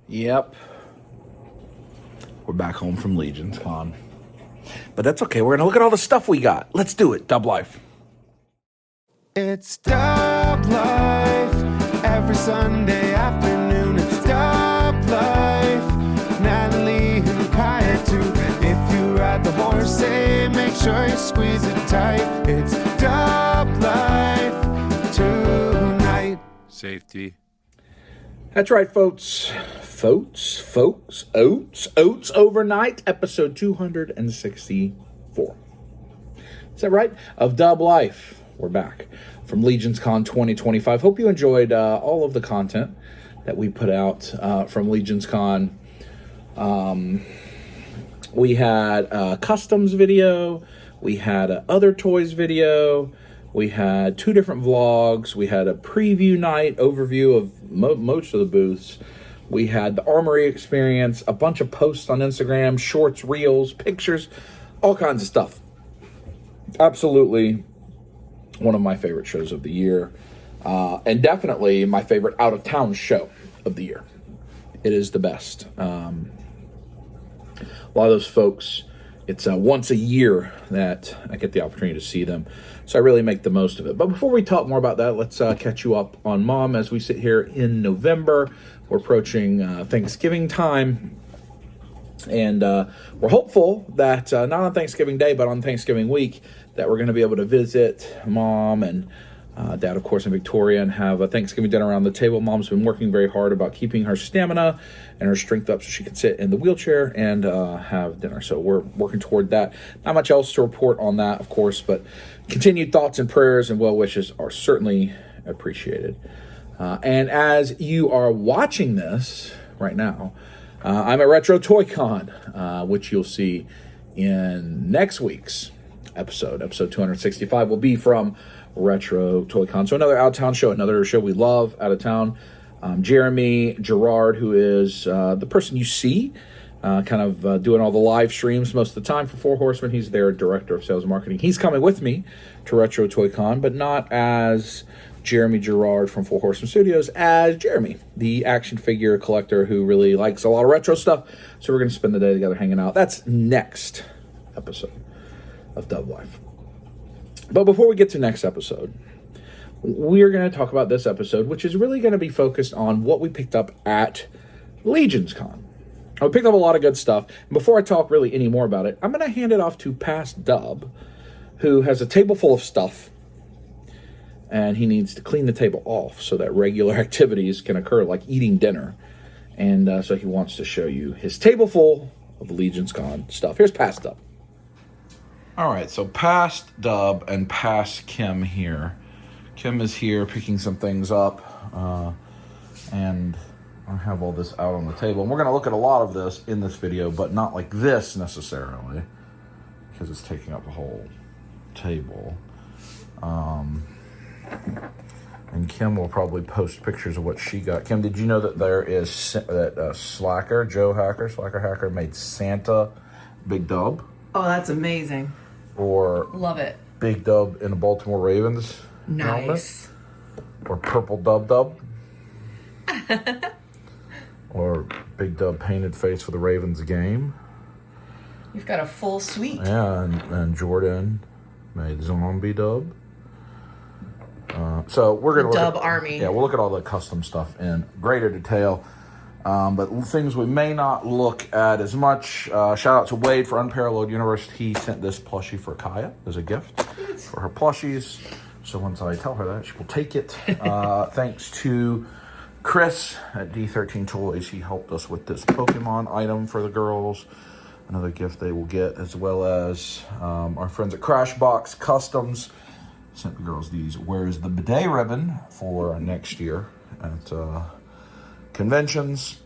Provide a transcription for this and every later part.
Yep. We're back home from LegionsCon. But that's okay. We're going to look at all the stuff we got. Let's do it. Dub Life. It's Dub Life. Every Sunday afternoon, it's Dub Life. Natalie and Kaya too. If you ride the horse, say, make sure you squeeze it tight. It's Dub Life tonight. Safety. That's right, folks. Oats Overnight, episode 264. Is that right? Of Dub Life. We're back from LegionsCon 2025. Hope you enjoyed all of the content that we put out from LegionsCon. We had a customs video. We had a other toys video. We had 2 different vlogs. We had a preview night overview of most of the booths. We had the Armory experience, a bunch of posts on Instagram, shorts, reels, pictures, all kinds of stuff. Absolutely one of my favorite shows of the year. And definitely my favorite out-of-town show of the year. It is the best. A lot of those folks, it's once a year that I get the opportunity to see them. So I really make the most of it. But before we talk more about that, let's catch you up on Mom as we sit here in November. We're approaching Thanksgiving time. And we're hopeful that not on Thanksgiving Day, but on Thanksgiving week, that we're going to be able to visit Mom and Dad, of course, in Victoria, and have a Thanksgiving dinner around the table. Mom's been working very hard about keeping her stamina and her strength up so she can sit in the wheelchair and have dinner. So we're working toward that. Not much else to report on that, of course, but continued thoughts and prayers and well wishes are certainly appreciated. And as you are watching this right now, I'm at Retro Toy Con, which you'll see in next week's episode. Episode 265 will be from Retro Toy Con. So another out-of-town show, another show we love out of town. Jeremy Gerard, who is the person you see doing all the live streams most of the time for Four Horsemen. He's their director of sales and marketing. He's coming with me to Retro Toy Con, but not as Jeremy Gerard from Four Horsemen Studios, as Jeremy, the action figure collector who really likes a lot of retro stuff. So we're going to spend the day together hanging out. That's next episode of Dub Life. But before we get to next episode, we're going to talk about this episode, which is really going to be focused on what we picked up at LegionsCon. I picked up a lot of good stuff. And before I talk really any more about it, I'm going to hand it off to Past Dub, who has a table full of stuff, and he needs to clean the table off so that regular activities can occur, like eating dinner. And so he wants to show you his table full of LegionsCon stuff. Here's Past Dub. All right, so Past Dub and Past Kim here. Kim is here picking some things up, and I have all this out on the table. And we're going to look at a lot of this in this video, but not like this necessarily, because it's taking up the whole table. And Kim will probably post pictures of what she got. Kim, did you know that there is Slacker, Joe Hacker, Slacker Hacker, made Santa Big Dub? Oh, that's amazing. Or love it. Big Dub in the Baltimore Ravens. Nice. Helmet. Or Purple Dub Dub. Or Big Dub painted face for the Ravens game. You've got a full suite. Yeah, and Jordan made Zombie Dub. So we're going to Dub Army. Yeah, we'll look at all the custom stuff in greater detail. But things we may not look at as much. Shout out to Wade for Unparalleled Universe. He sent this plushie for Kaya as a gift for her plushies. So once I tell her that, she will take it. Thanks to Chris at D13 Toys. He helped us with this Pokemon item for the girls. Another gift they will get, as well as our friends at Crashbox Customs sent the girls these. Where's the bidet ribbon for next year at conventions.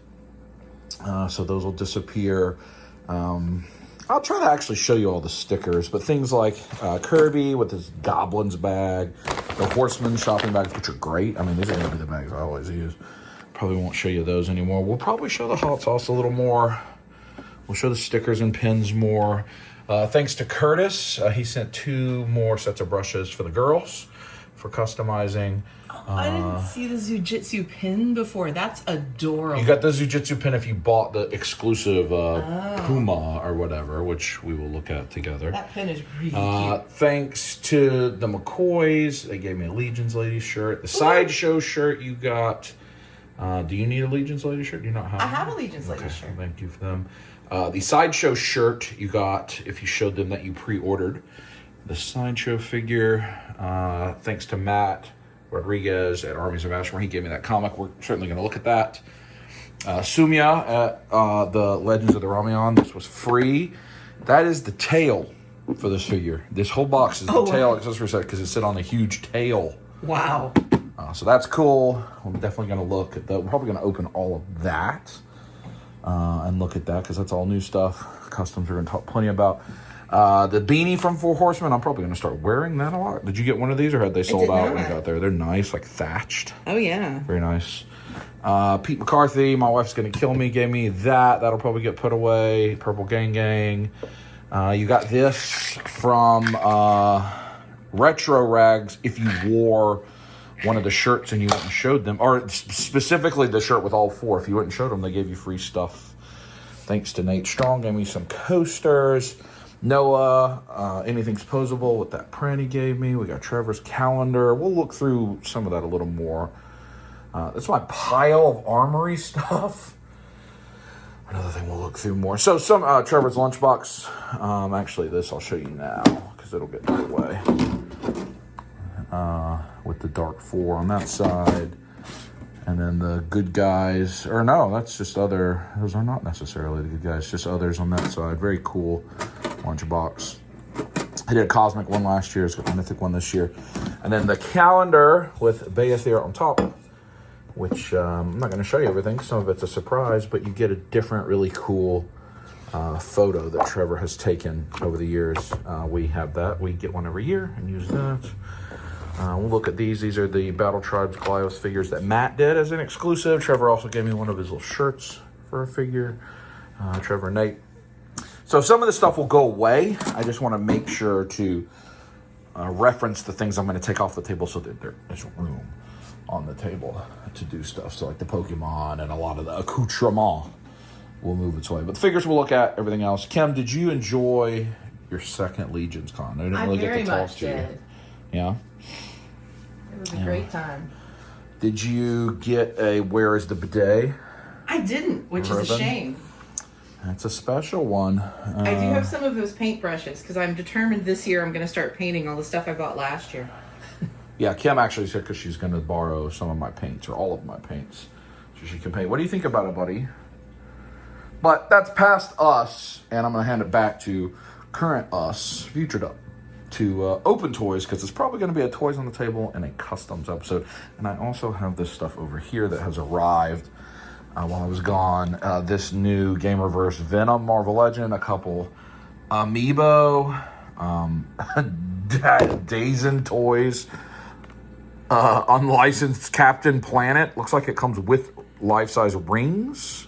So those will disappear. I'll try to actually show you all the stickers, but things like Kirby with his Goblins bag, the Horseman shopping bags, which are great. I mean, these are going to be the bags I always use. Probably won't show you those anymore. We'll probably show the hot sauce a little more. We'll show the stickers and pins more. Thanks to Curtis. He sent 2 more sets of brushes for the girls for customizing. I didn't see the Zujitsu pin before. That's adorable. You got the Zujitsu pin if you bought the exclusive Puma or whatever, which we will look at together. That pin is really cute. Thanks to the McCoys, they gave me a Legions Lady shirt. The Sideshow shirt you got. Do you need a Legions Lady shirt? Do you not have I have a Legions Lady shirt. Thank you for them. The Sideshow shirt you got if you showed them that you pre-ordered. The Sideshow figure, thanks to Matt Rodriguez at Armies of Ashmore. He gave me that comic. We're certainly going to look at that. Sumia at the Legends of the Ramion. This was free. That is the tail for this figure. This whole box is the tail accessory set because it's sit on a huge tail. Wow. So that's cool. I'm definitely going to look at that. We're probably going to open all of that and look at that because that's all new stuff. Customs we're going to talk plenty about. The beanie from Four Horsemen, I'm probably going to start wearing that a lot. Did you get one of these or had they sold out when I got there? They're nice, like thatched. Oh, yeah. Very nice. Pete McCarthy, my wife's going to kill me, gave me that. That'll probably get put away. Purple Gang Gang. You got this from Retro Rags if you wore one of the shirts and you went and showed them. Or specifically the shirt with all four. If you went and showed them, they gave you free stuff. Thanks to Nate Strong. Gave me some coasters. Noah, anything's posable with that print he gave me. We got Trevor's calendar. We'll look through some of that a little more. That's my pile of armory stuff. Another thing we'll look through more. So some Trevor's lunchbox. Actually, this I'll show you now because it'll get put away. With the Dark 4 on that side. And then the good guys, or no, that's just other, those are not necessarily the good guys, just others on that side. Very cool lunchbox. I did a Cosmic one last year, it's got a Mythic one this year. And then the calendar with Baethir on top, which I'm not going to show you everything, some of it's a surprise, but you get a different, really cool photo that Trevor has taken over the years. We have that, we get one every year and use that. We'll look at these. These are the Battle Tribes Glyos figures that Matt did as an exclusive. Trevor also gave me one of his little shirts for a figure. Trevor and Nate. So some of the stuff will go away. I just want to make sure to reference the things I'm going to take off the table so that there is room on the table to do stuff. So like the Pokemon and a lot of the accoutrement will move its way. But the figures we'll look at, everything else. Kim, did you enjoy your second LegionsCon? I didn't really get to talk to you. Yeah? It was a great time. Did you get a Where is the Bidet? I didn't, which is a shame. That's a special one. I do have some of those paintbrushes because I'm determined this year I'm going to start painting all the stuff I bought last year. Yeah, Kim actually said because she's going to borrow some of my paints or all of my paints so she can paint. What do you think about it, buddy? But that's past us, and I'm going to hand it back to current us, Future Duck, to open toys because it's probably going to be a Toys on the Table and a Customs episode. And I also have this stuff over here that has arrived while I was gone. This new Game Reverse Venom Marvel Legend, a couple Amiibo, Dazen toys, unlicensed Captain Planet. Looks like it comes with life-size rings.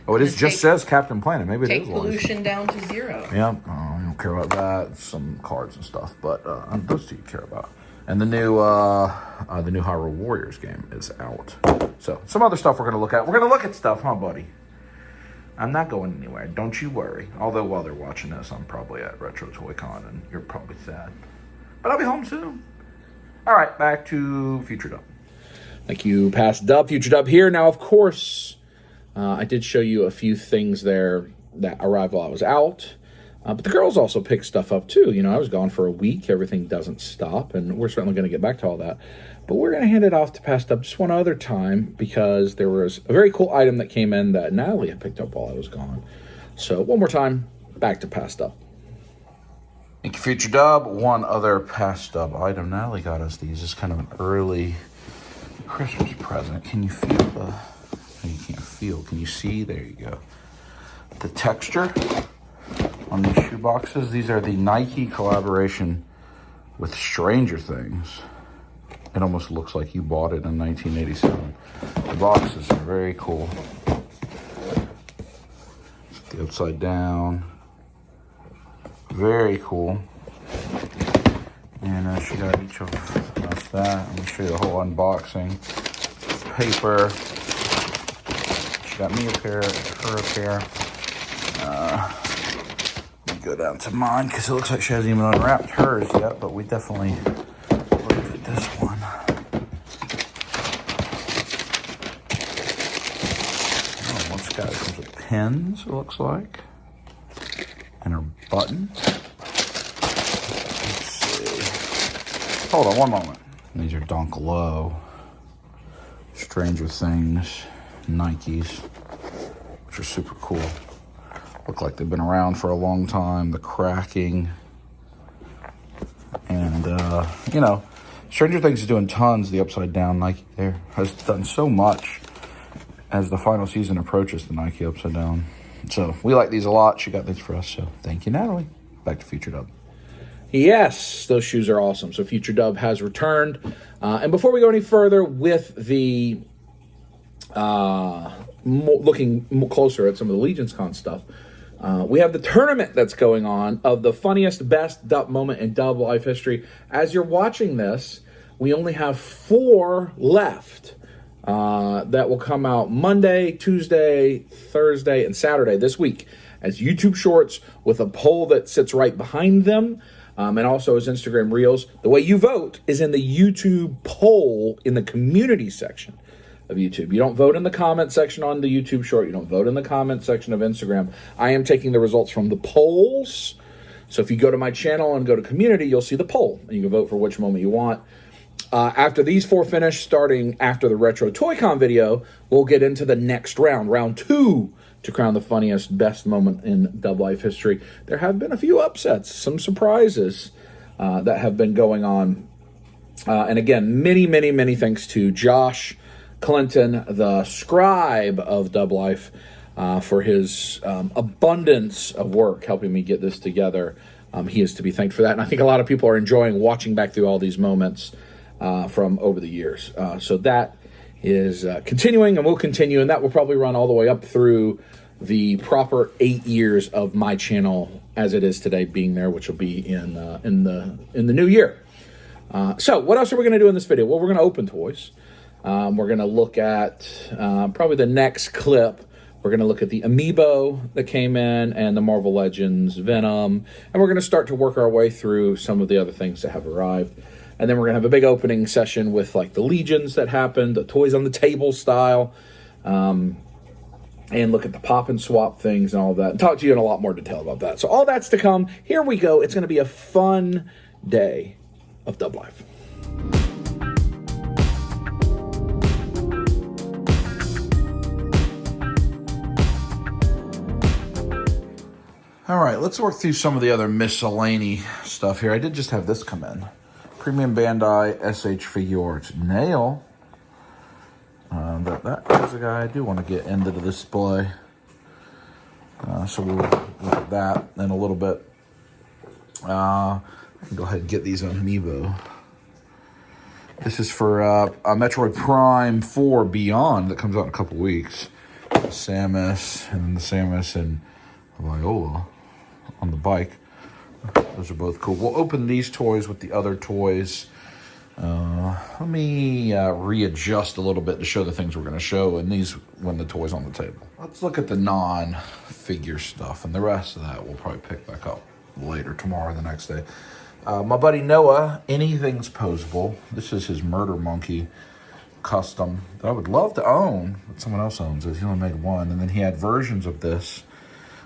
Oh, it is just says Captain Planet. Maybe it is. Take pollution down to 0. Yeah, I don't care about that. Some cards and stuff, but those two you care about. And the new Hyrule Warriors game is out. So some other stuff we're gonna look at. We're gonna look at stuff, huh, buddy? I'm not going anywhere. Don't you worry. Although while they're watching this, I'm probably at Retro Toy Con, and you're probably sad. But I'll be home soon. All right, back to Future Dub. Thank you, Past Dub. Future Dub here. Now, of course, I did show you a few things there that arrived while I was out. But the girls also picked stuff up, too. You know, I was gone for a week. Everything doesn't stop, and we're certainly going to get back to all that. But we're going to hand it off to Past Up just one other time because there was a very cool item that came in that Natalie had picked up while I was gone. So one more time, back to Past Up. Thank you, Future Dub. One other Past Up item. Natalie got us these. It's kind of an early Christmas present. Can you feel the... You can't feel. Can you see? There you go. The texture on these shoe boxes. These are the Nike collaboration with Stranger Things. It almost looks like you bought it in 1987. The boxes are very cool. The upside down. Very cool. And she got each of us that. I'm going to show you the whole unboxing. Paper. She got me a pair, her a pair. Let me go down to mine because it looks like she hasn't even unwrapped hers yet, but we definitely looked at this one. Oh, one guy comes with pins, it looks like, and her button. Let's see. Hold on one moment. These are Dunk Low, Stranger Things, Nikes, which are super cool. Look like they've been around for a long time. The cracking. And, you know, Stranger Things is doing tons. The upside down Nike there has done so much as the final season approaches, the Nike upside down. So we like these a lot. She got these for us. So thank you, Natalie. Back to Future Dub. Yes, those shoes are awesome. So Future Dub has returned. And before we go any further with the looking closer at some of the LegionsCon stuff, we have the tournament that's going on of the funniest, best Dub moment in Dub life history. As you're watching this, we only have 4 left that will come out Monday, Tuesday, Thursday, and Saturday this week as YouTube Shorts with a poll that sits right behind them. And also as Instagram Reels. The way you vote is in the YouTube poll in the community section of YouTube. You don't vote in the comment section on the YouTube short. You don't vote in the comment section of Instagram. I am taking the results from the polls. So if you go to my channel and go to community, you'll see the poll. And you can vote for which moment you want. After these 4 finish, starting after the Retro Toy Con video, we'll get into the next round, round 2, to crown the funniest, best moment in Dub life history. There have been a few upsets, some surprises that have been going on. And again, many, many, many thanks to Josh Clinton, the scribe of Dub life, for his abundance of work helping me get this together. He is to be thanked for that. And I think a lot of people are enjoying watching back through all these moments from over the years. So that is continuing and will continue, and that will probably run all the way up through the proper 8 years of my channel as it is today being there, which will be in the new year. So what else are we going to do in this video? Well, we're going to open toys. We're going to look at probably the next clip. We're going to look at the Amiibo that came in and the Marvel Legends Venom, and we're going to start to work our way through some of the other things that have arrived. And then we're going to have a big opening session with like the Legions that happened, the toys on the table style, and look at the pop and swap things and all of that, and talk to you in a lot more detail about that. So all that's to come. Here we go. It's going to be a fun day of Dub life. All right, let's work through some of the other miscellany stuff here. I did just have this come in. Premium Bandai SH Figure Arts Nail. That is a guy I do want to get into the display. So we'll look at that in a little bit. I can go ahead and get these on Amiibo. This is for a Metroid Prime 4 Beyond that comes out in a couple weeks. The Samus and Viola on the bike. Those are both cool. We'll open these toys with the other toys. Let me readjust a little bit to show the things we're going to show, and these when the toy's on the table. Let's look at the non-figure stuff, and the rest of that we'll probably pick back up later, tomorrow, the next day. My buddy Noah, Anything's Posable. This is his Murder Monkey custom that I would love to own, but someone else owns it. He only made one, and then he had versions of this.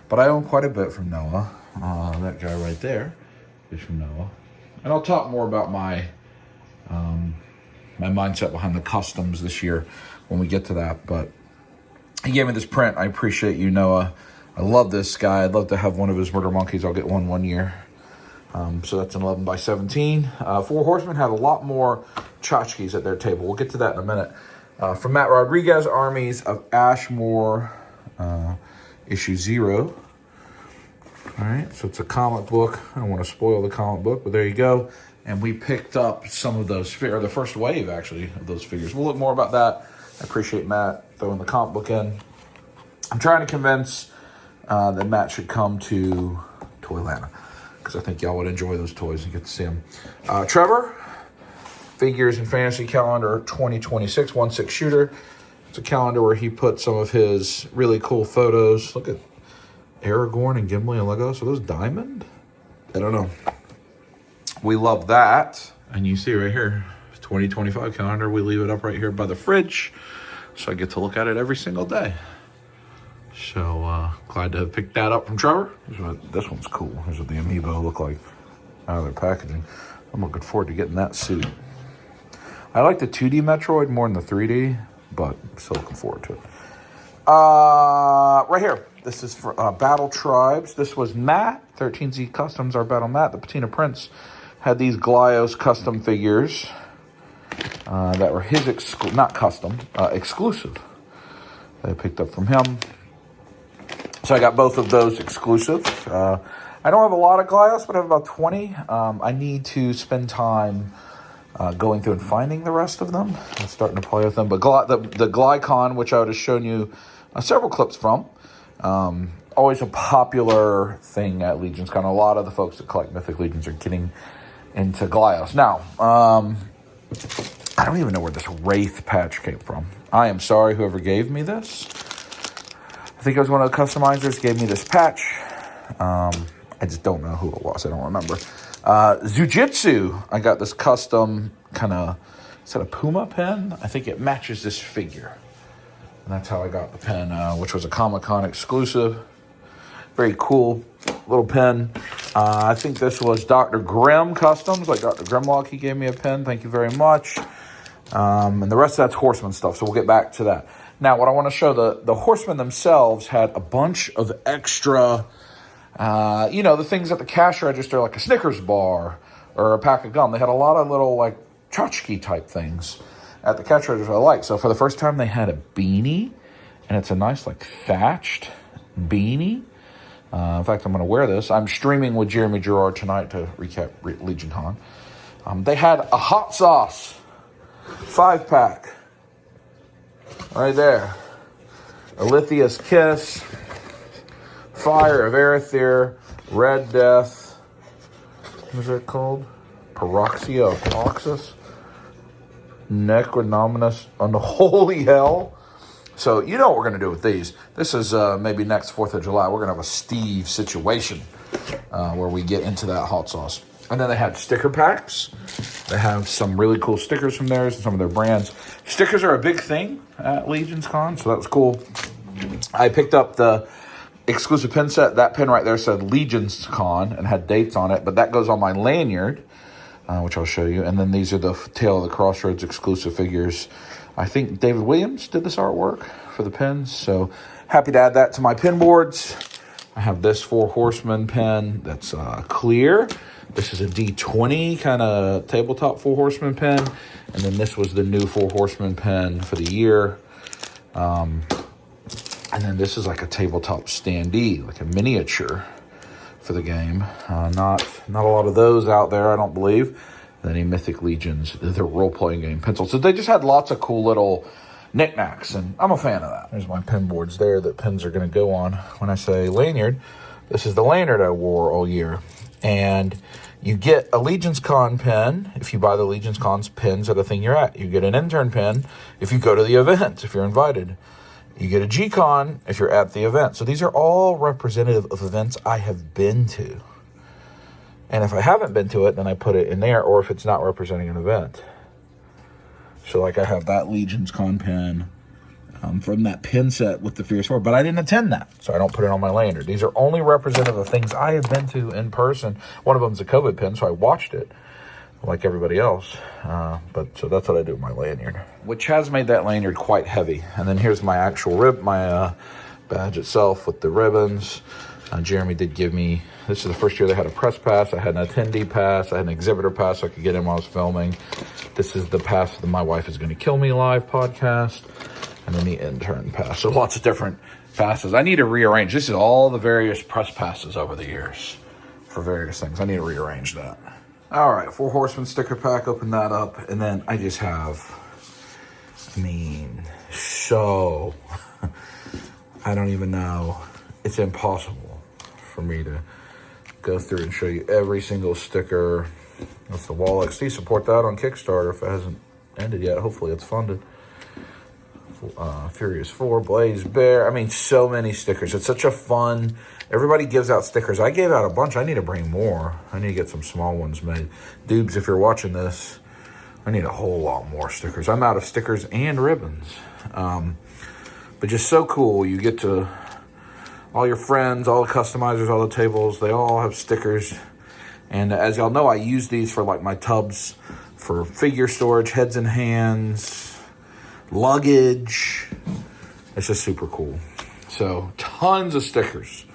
But I own quite a bit from Noah. That guy right there is from Noah. And I'll talk more about my my mindset behind the customs this year when we get to that. But he gave me this print. I appreciate you, Noah. I love this guy. I'd love to have one of his Murder Monkeys. I'll get one year. So that's an 11x17. Four Horsemen had a lot more tchotchkes at their table. We'll get to that in a minute. From Matt Rodriguez, Armies of Ashmore, issue 0. All right, so it's a comic book. I don't want to spoil the comic book, but there you go. And we picked up some of those, or the first wave, actually, of those figures. We'll look more about that. I appreciate Matt throwing the comic book in. I'm trying to convince that Matt should come to Toylanta, because I think y'all would enjoy those toys and get to see them. Trevor, Figures and Fantasy Calendar 2026, 1/6 shooter. It's a calendar where he put some of his really cool photos. Look at Aragorn and Gimli and Lego. So those diamond? I don't know. We love that. And you see right here, 2025 calendar. We leave it up right here by the fridge. So I get to look at it every single day. So glad to have picked that up from Trevor. This one's cool. Here's what the amiibo look like out of their packaging. I'm looking forward to getting that suit. I like the 2D Metroid more than the 3D, but I'm still looking forward to it. Right here. This is for Battle Tribes. This was Matt, 13Z Customs, our Battle Matt. The Patina Prince had these Glyos custom figures that were his, not custom, exclusive. That I picked up from him. So I got both of those exclusive. I don't have a lot of Glyos, but I have about 20. I need to spend time going through and finding the rest of them. I'm starting to play with them. But the Glycon, which I would have shown you several clips from, always a popular thing at LegionsCon. A lot of the folks that collect Mythic Legions are getting into Glyos. Now, I don't even know where this Wraith patch came from. I am sorry, whoever gave me this. I think it was one of the customizers gave me this patch. I just don't know who it was. I don't remember. Zujitsu. I got this custom kind of, is that a Puma pen? I think it matches this figure. And that's how I got the pen, which was a Comic-Con exclusive. Very cool little pen. I think this was Dr. Grimm Customs. Like Dr. Grimlock, he gave me a pen. Thank you very much. And the rest of that's Horseman stuff, so we'll get back to that. Now, what I want to show, the Horsemen themselves had a bunch of extra, the things at the cash register, like a Snickers bar or a pack of gum. They had a lot of little, like, tchotchke type things at the cash register I like. So for the first time, they had a beanie, and it's a nice, like, thatched beanie. In fact, I'm going to wear this. I'm streaming with Jeremy Gerard tonight to recap LegionCon. They had a hot sauce 5-pack right there. Alithya's Kiss, Fire of Arethyr, Red Death. What is that called? Paroxia of Toxus, Necronominus, Unholy Hell. So you know what we're going to do with these. This is maybe next 4th of July. We're going to have a Steve situation where we get into that hot sauce. And then they had sticker packs. They have some really cool stickers from theirs and some of their brands. Stickers are a big thing at LegionsCon, so that was cool. I picked up the exclusive pin set. That pin right there said LegionsCon and had dates on it, but that goes on my lanyard, which I'll show you. And then these are the Tale of the Crossroads exclusive figures. I think David Williams did this artwork for the pins, so happy to add that to my pin boards. I have this 4 Horsemen pen that's clear. This is a D20 kind of tabletop 4 Horsemen pen. And then this was the new 4 Horsemen pen for the year. And then this is like a tabletop standee, like a miniature for the game. Not a lot of those out there, I don't believe. Any Mythic Legions, the role-playing game pencils. So they just had lots of cool little knickknacks, and I'm a fan of that. There's my pin boards there that pins are going to go on. When I say lanyard, this is the lanyard I wore all year. And you get a LegionsCon pin if you buy the LegionsCon's pins at the thing you're at. You get an intern pin if you go to the event, if you're invited. You get a G-Con if you're at the event. So these are all representative of events I have been to. And if I haven't been to it, then I put it in there, or if it's not representing an event. So, like, I have that LegionsCon pin from that pin set with the Fierce Four, but I didn't attend that, so I don't put it on my lanyard. These are only representative of things I have been to in person. One of them's a COVID pin, so I watched it like everybody else. So that's what I do with my lanyard, which has made that lanyard quite heavy. And then here's my actual my badge itself with the ribbons. Jeremy did give me, this is the first year they had a press pass. I had an attendee pass. I had an exhibitor pass so I could get in while I was filming. This is the pass for the My Wife Is Going to Kill Me live podcast. And then the intern pass. So lots of different passes. I need to rearrange. This is all the various press passes over the years for various things. I need to rearrange that. All right, 4 Horsemen sticker pack. Open that up. And then I just have, I don't even know. It's impossible for me to go through and show you every single sticker. That's the Wall XT. Support that on Kickstarter if it hasn't ended yet. Hopefully it's funded. Furious 4, Blaze Bear. I mean, so many stickers. It's such a fun... Everybody gives out stickers. I gave out a bunch. I need to bring more. I need to get some small ones made. Doobs, if you're watching this, I need a whole lot more stickers. I'm out of stickers and ribbons. But just so cool. You get to... All your friends, all the customizers, all the tables, they all have stickers. And as y'all know, I use these for like my tubs for figure storage, heads and hands, luggage. It's just super cool. So tons of stickers,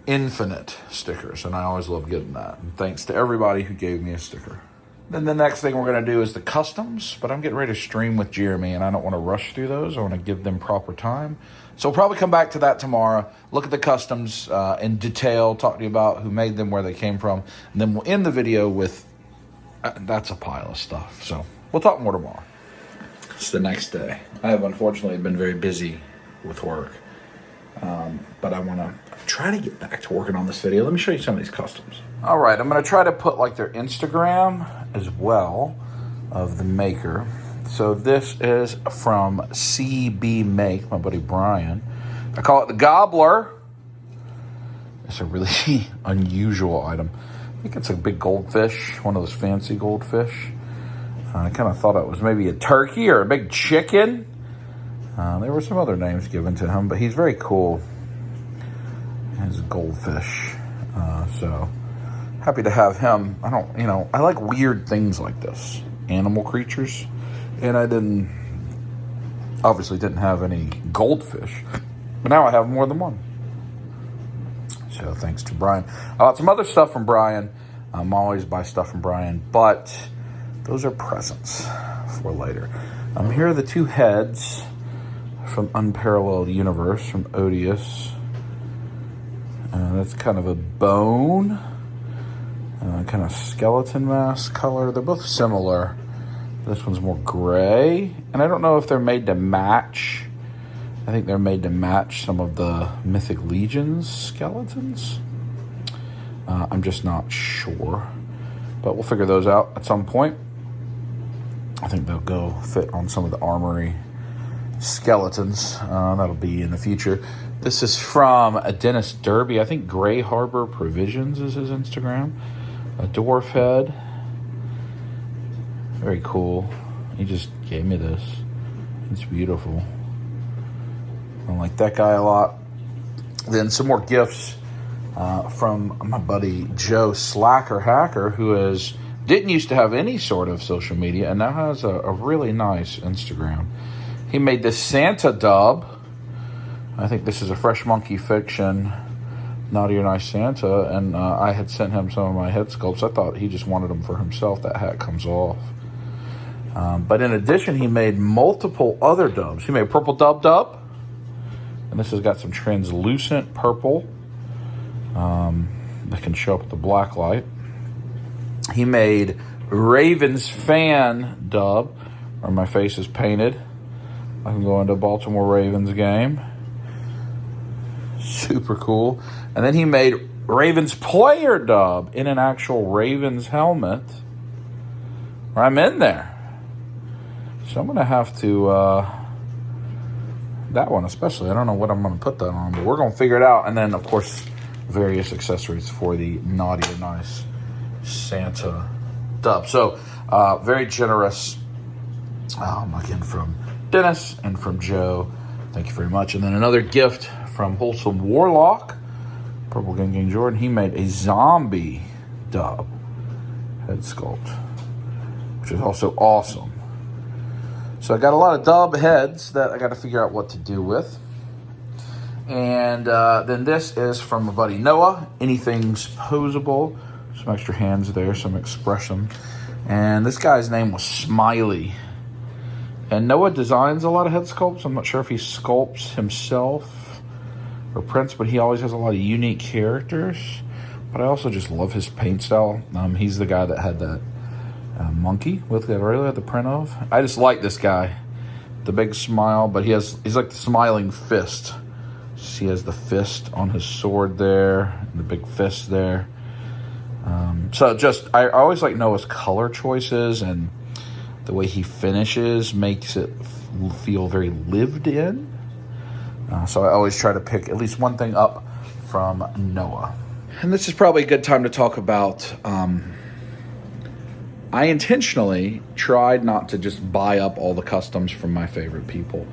infinite stickers. And I always love getting that. And thanks to everybody who gave me a sticker. Then the next thing we're going to do is the customs, but I'm getting ready to stream with Jeremy and I don't want to rush through those. I want to give them proper time. So we'll probably come back to that tomorrow, look at the customs in detail, talk to you about who made them, where they came from, and then we'll end the video with, that's a pile of stuff. So we'll talk more tomorrow. It's the next day. I have unfortunately been very busy with work, but I want to try to get back to working on this video. Let me show you some of these customs. All right, I'm going to try to put like their Instagram as well of the maker. So this is from CB Make, my buddy Brian. I call it the Gobbler. It's a really unusual item. I think it's a big goldfish, one of those fancy goldfish. I kind of thought it was maybe a turkey or a big chicken. There were some other names given to him, but he's very cool. He's a goldfish. So happy to have him. I like weird things like this, animal creatures. And I obviously didn't have any goldfish, but now I have more than one. So thanks to Brian. I got some other stuff from Brian. I'm always buy stuff from Brian, but those are presents for later. Here are the two heads from Unparalleled Universe from Odious. That's kind of a bone, kind of skeleton mask color. They're both similar. This one's more gray, and I don't know if they're made to match. I think they're made to match some of the Mythic Legions skeletons. I'm just not sure, but we'll figure those out at some point. I think they'll go fit on some of the armory skeletons. That'll be in the future. This is from Dennis Derby. I think Gray Harbor Provisions is his Instagram. A dwarf head. Very cool. He just gave me this. It's beautiful. I like that guy a lot. Then some more gifts from my buddy Joe Slacker Hacker, who didn't used to have any sort of social media and now has a really nice Instagram. He made this Santa dub. I think this is a Fresh Monkey Fiction Naughty or Nice Santa, and I had sent him some of my head sculpts. I thought he just wanted them for himself. That hat comes off. But in addition, he made multiple other dubs. He made Purple Dub, and this has got some translucent purple that can show up with the black light. He made Ravens Fan Dub, where my face is painted. I can go into a Baltimore Ravens game. Super cool. And then he made Ravens Player Dub in an actual Ravens helmet. I'm in there. So I'm going to have to, that one especially, I don't know what I'm going to put that on, but we're going to figure it out. And then, of course, various accessories for the Naughty or Nice Santa dub. So, very generous, again, from Dennis and from Joe. Thank you very much. And then another gift from Wholesome Warlock, Purple Gang Jordan. He made a zombie dub head sculpt, which is also awesome. So I got a lot of dub heads that I got to figure out what to do with. And then this is from my buddy Noah. Anything's posable. Some extra hands there, some expression. And this guy's name was Smiley. And Noah designs a lot of head sculpts. I'm not sure if he sculpts himself or prints, but he always has a lot of unique characters. But I also just love his paint style. He's the guy that had that monkey with that I really had the print of. I just like this guy. The big smile, but he's like the smiling fist. He has the fist on his sword there, and the big fist there. So just, I always like Noah's color choices, and the way he finishes makes it feel very lived in. So I always try to pick at least one thing up from Noah. And this is probably a good time to talk about, I intentionally tried not to just buy up all the customs from my favorite people.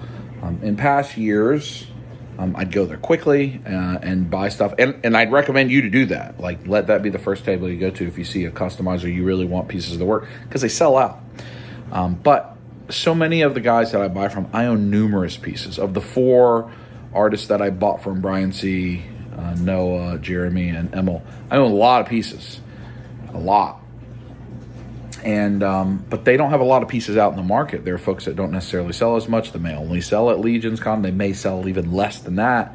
In past years, I'd go there quickly and buy stuff. And I'd recommend you to do that. Like, let that be the first table you go to if you see a customizer you really want pieces of the work, because they sell out. But so many of the guys that I buy from, I own numerous pieces. Of the 4 artists that I bought from, Brian C., Noah, Jeremy, and Emil, I own a lot of pieces. A lot. And but they don't have a lot of pieces out in the market. There are folks that don't necessarily sell as much. They may only sell at LegionsCon. They may sell even less than that.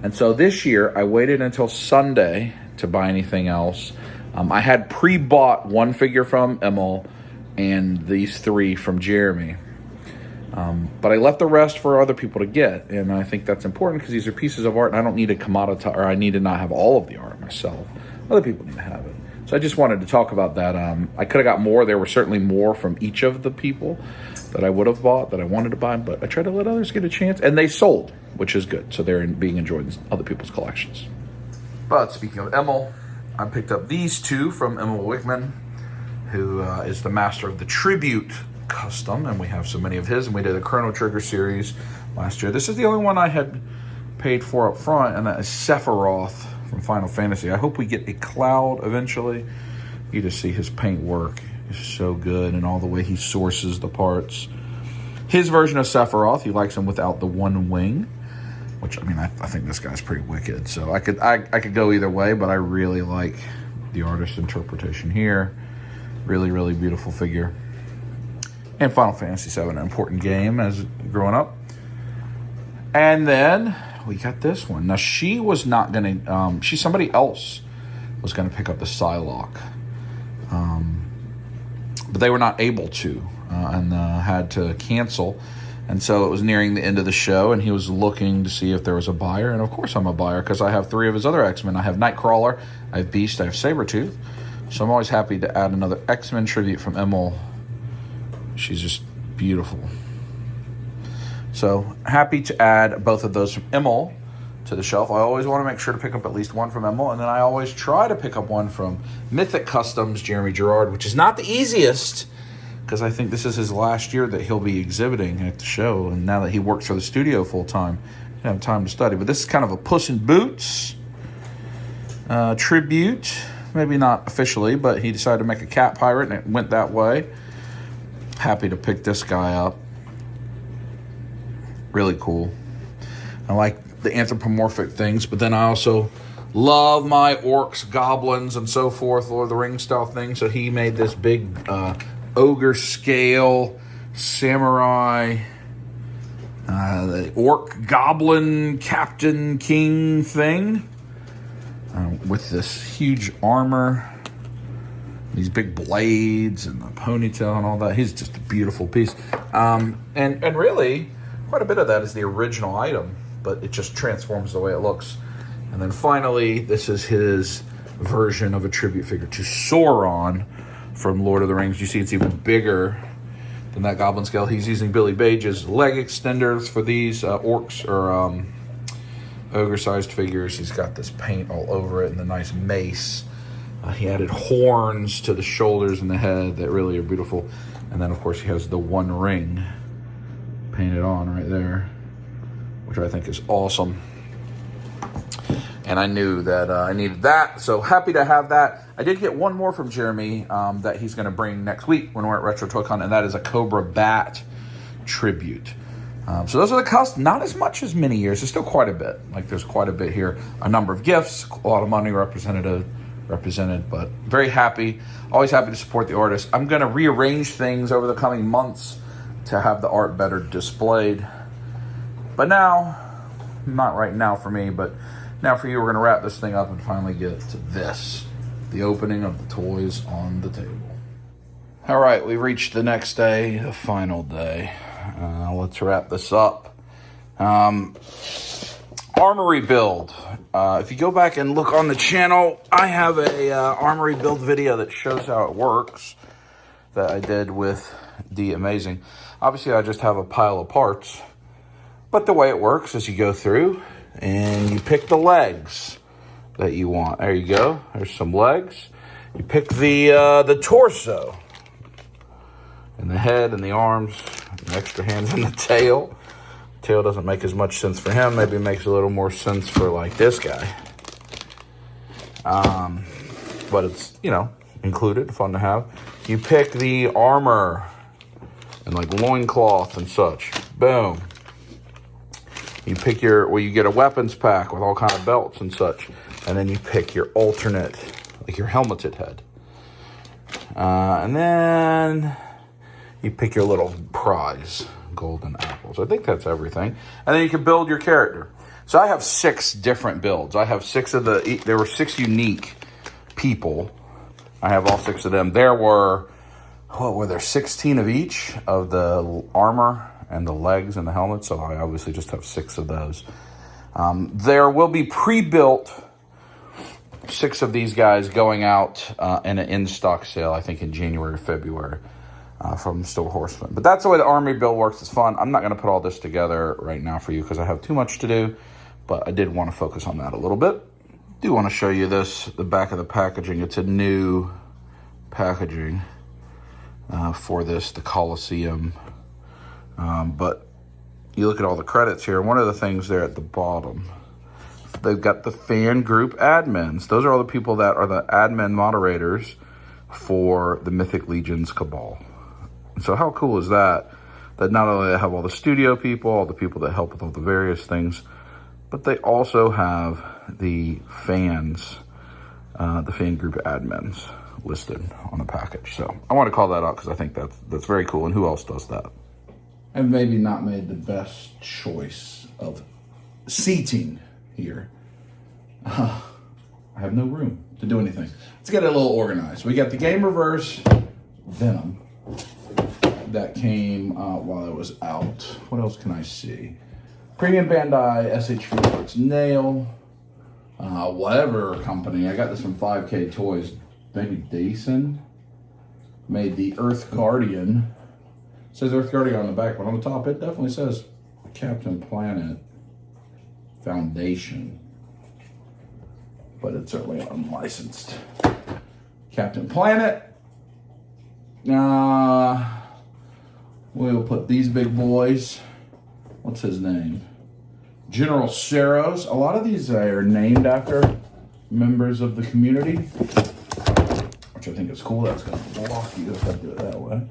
And so this year, I waited until Sunday to buy anything else. I had pre-bought 1 figure from Emil and these 3 from Jeremy. But I left the rest for other people to get. And I think that's important because these are pieces of art, and I don't need to commoditize, or I need to not have all of the art myself. Other people need to have it. So I just wanted to talk about that. I could have got more. There were certainly more from each of the people that I would have bought, that I wanted to buy, but I tried to let others get a chance, and they sold, which is good. So they're being enjoyed in other people's collections. But speaking of Emil, I picked up these 2 from Emil Wickman, who is the master of the Tribute custom, and we have so many of his, and we did a Chrono Trigger series last year. This is the only one I had paid for up front, and that is Sephiroth from Final Fantasy. I hope we get a Cloud eventually. You just see his paint work is so good, and all the way he sources the parts. His version of Sephiroth, he likes him without the 1 wing, which, I mean, I think this guy's pretty wicked. So I could go either way, but I really like the artist's interpretation here. Really, really beautiful figure. And Final Fantasy VII, an important game as growing up. And then we got this one. Now, she was not going to, somebody else was going to pick up the Psylocke. But they were not able to, and had to cancel. And so it was nearing the end of the show, and he was looking to see if there was a buyer. And of course I'm a buyer, because I have 3 of his other X-Men. I have Nightcrawler, I have Beast, I have Sabretooth. So I'm always happy to add another X-Men tribute from Emil. She's just beautiful. So happy to add both of those from Emil to the shelf. I always want to make sure to pick up at least one from Emil, and then I always try to pick up one from Mythic Customs, Jeremy Gerard, which is not the easiest, because I think this is his last year that he'll be exhibiting at the show, and now that he works for the studio full-time, he'll have time to study. But this is kind of a Puss in Boots tribute. Maybe not officially, but he decided to make a cat pirate, and it went that way. Happy to pick this guy up. Really cool. I like the anthropomorphic things, but then I also love my orcs, goblins, and so forth, Lord of the Rings style thing. So he made this big ogre scale samurai the orc goblin captain king thing with this huge armor, these big blades and the ponytail and all that. He's just a beautiful piece. And really, quite a bit of that is the original item, but it just transforms the way it looks. And then finally, this is his version of a tribute figure to Sauron from Lord of the Rings. You see it's even bigger than that goblin scale. He's using Billy Bage's leg extenders for these orcs or ogre-sized figures. He's got this paint all over it and the nice mace. He added horns to the shoulders and the head that really are beautiful. And then, of course, he has the one ring painted on right there, which I think is awesome. And I knew that I needed that, so happy to have that. I did get one more from Jeremy that he's going to bring next week when we're at Retro Toy Con, and that is a Cobra Bat tribute. So those are the costs. Not as much as many years. There's still quite a bit. Like, there's quite a bit here. A number of gifts, a lot of money represented, but very happy. Always happy to support the artist. I'm going to rearrange things over the coming months to have the art better displayed. But now, not right now for me, but now for you, we're going to wrap this thing up and finally get to this, the opening of the toys on the table. All right, we've reached the next day, the final day. Let's wrap this up. armory build. If you go back and look on the channel, I have a armory build video that shows how it works that I did with D Amazing. Obviously, I just have a pile of parts, but the way it works is you go through and you pick the legs that you want. There you go. There's some legs. You pick the torso and the head and the arms, and the extra hands and the tail. Tail doesn't make as much sense for him. Maybe it makes a little more sense for like this guy. But it's, you know, included, fun to have. You pick the armor and like loincloth and such. Boom. You pick you get a weapons pack with all kind of belts and such. And then you pick your alternate, like your helmeted head. And then you pick your little prize, golden apples. I think that's everything. And then you can build your character. So I have 6 different builds. I have 6 of there were 6 unique people. I have all 6 of them. There were, what were there, 16 of each of the armor and the legs and the helmet. So I obviously just have 6 of those. There will be pre-built 6 of these guys going out in an in-stock sale, I think in January or February. From Still Horseman. But that's the way the armory build works. It's fun. I'm not going to put all this together right now for you because I have too much to do, but I did want to focus on that a little bit. Do want to show you this, the back of the packaging. It's a new packaging for this, the Coliseum. But you look at all the credits here, and one of the things there at the bottom, they've got the fan group admins. Those are all the people that are the admin moderators for the Mythic Legions Cabal. So how cool is that? That not only they have all the studio people, all the people that help with all the various things, but they also have the fans, the fan group admins listed on the package. So I want to call that out because I think that's very cool. And who else does that? I've maybe not made the best choice of seating here. I have no room to do anything. Let's get it a little organized. We got the Game Reverse Venom that came while it was out. What else can I see? Premium Bandai SH Arts Nail. Whatever company. I got this from 5K Toys. Maybe Dason made the Earth Guardian. It says Earth Guardian on the back, but on the top it definitely says Captain Planet Foundation. But it's certainly unlicensed. Captain Planet. We'll put these big boys. What's his name? General Saros. A lot of these are named after members of the community, which I think is cool. That's going to block you if I do it that way.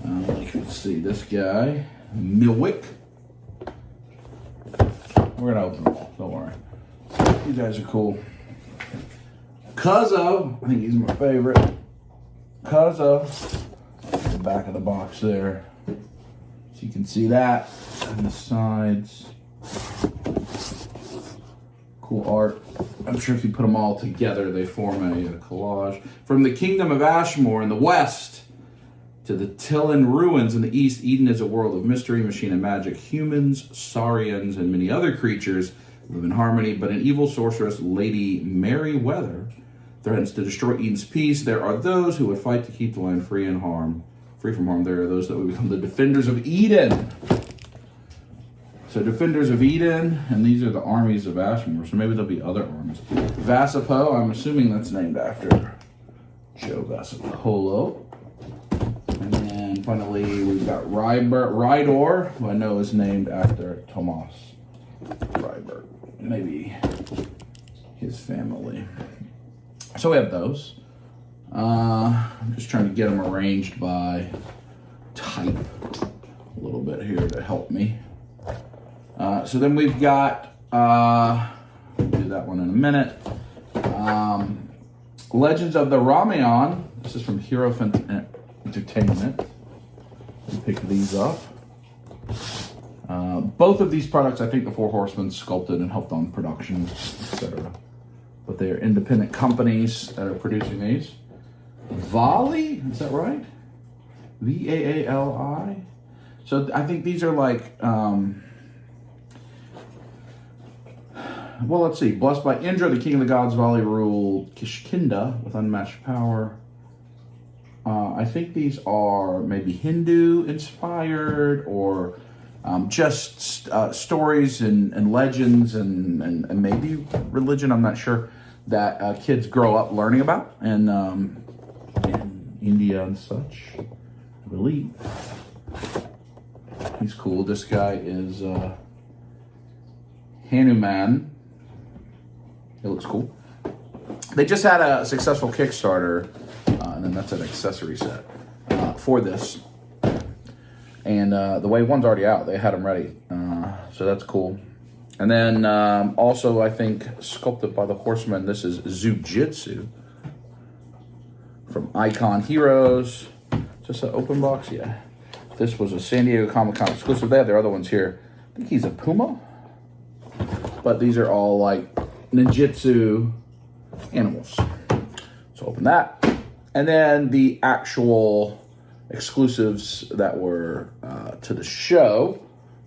You can see this guy, Milwick. We're going to open them all. Don't worry. You guys are cool. Cuzzo, I think he's my favorite. Cuzzo, the back of the box there. So you can see that on the sides. Cool art. I'm sure if you put them all together, they form a collage. From the Kingdom of Ashmore in the west to the Tillen ruins in the east, Eden is a world of mystery, machine, and magic. Humans, saurians, and many other creatures live in harmony, but an evil sorceress, Lady Merryweather, threatens to destroy Eden's peace. There are those who would fight to keep the land free from harm. There are those that would become the Defenders of Eden. So Defenders of Eden, and these are the armies of Ashmore. So maybe there'll be other armies. Vasapo, I'm assuming that's named after Joe Vasapolo. And then finally we've got Rhydor, who I know is named after Tomas Rydberg. Maybe his family. So we have those. I'm just trying to get them arranged by type a little bit here to help me. So then we've got, we'll do that one in a minute. Legends of the Ramayan. This is from Hero Entertainment. We pick these up. Both of these products, I think the Four Horsemen sculpted and helped on production, etc. But they are independent companies that are producing these. Vali, is that right? V-A-A-L-I? So I think these are like well, let's see. Blessed by Indra, the king of the gods, Vali ruled Kishkinda with unmatched power. I think these are maybe Hindu inspired or just stories and legends and maybe religion, I'm not sure, that kids grow up learning about in India and such, I believe. He's cool. This guy is Hanuman. It looks cool. They just had a successful Kickstarter, and then that's an accessory set for this. And the Wave 1's already out. They had them ready. So that's cool. And then also, I think, sculpted by the Horseman, this is Zujitsu from Icon Heroes. Is this an open box? Yeah. This was a San Diego Comic-Con exclusive. They have their other ones here. I think he's a Puma. But these are all like ninjutsu animals. So open that. And then the actual exclusives that were to the show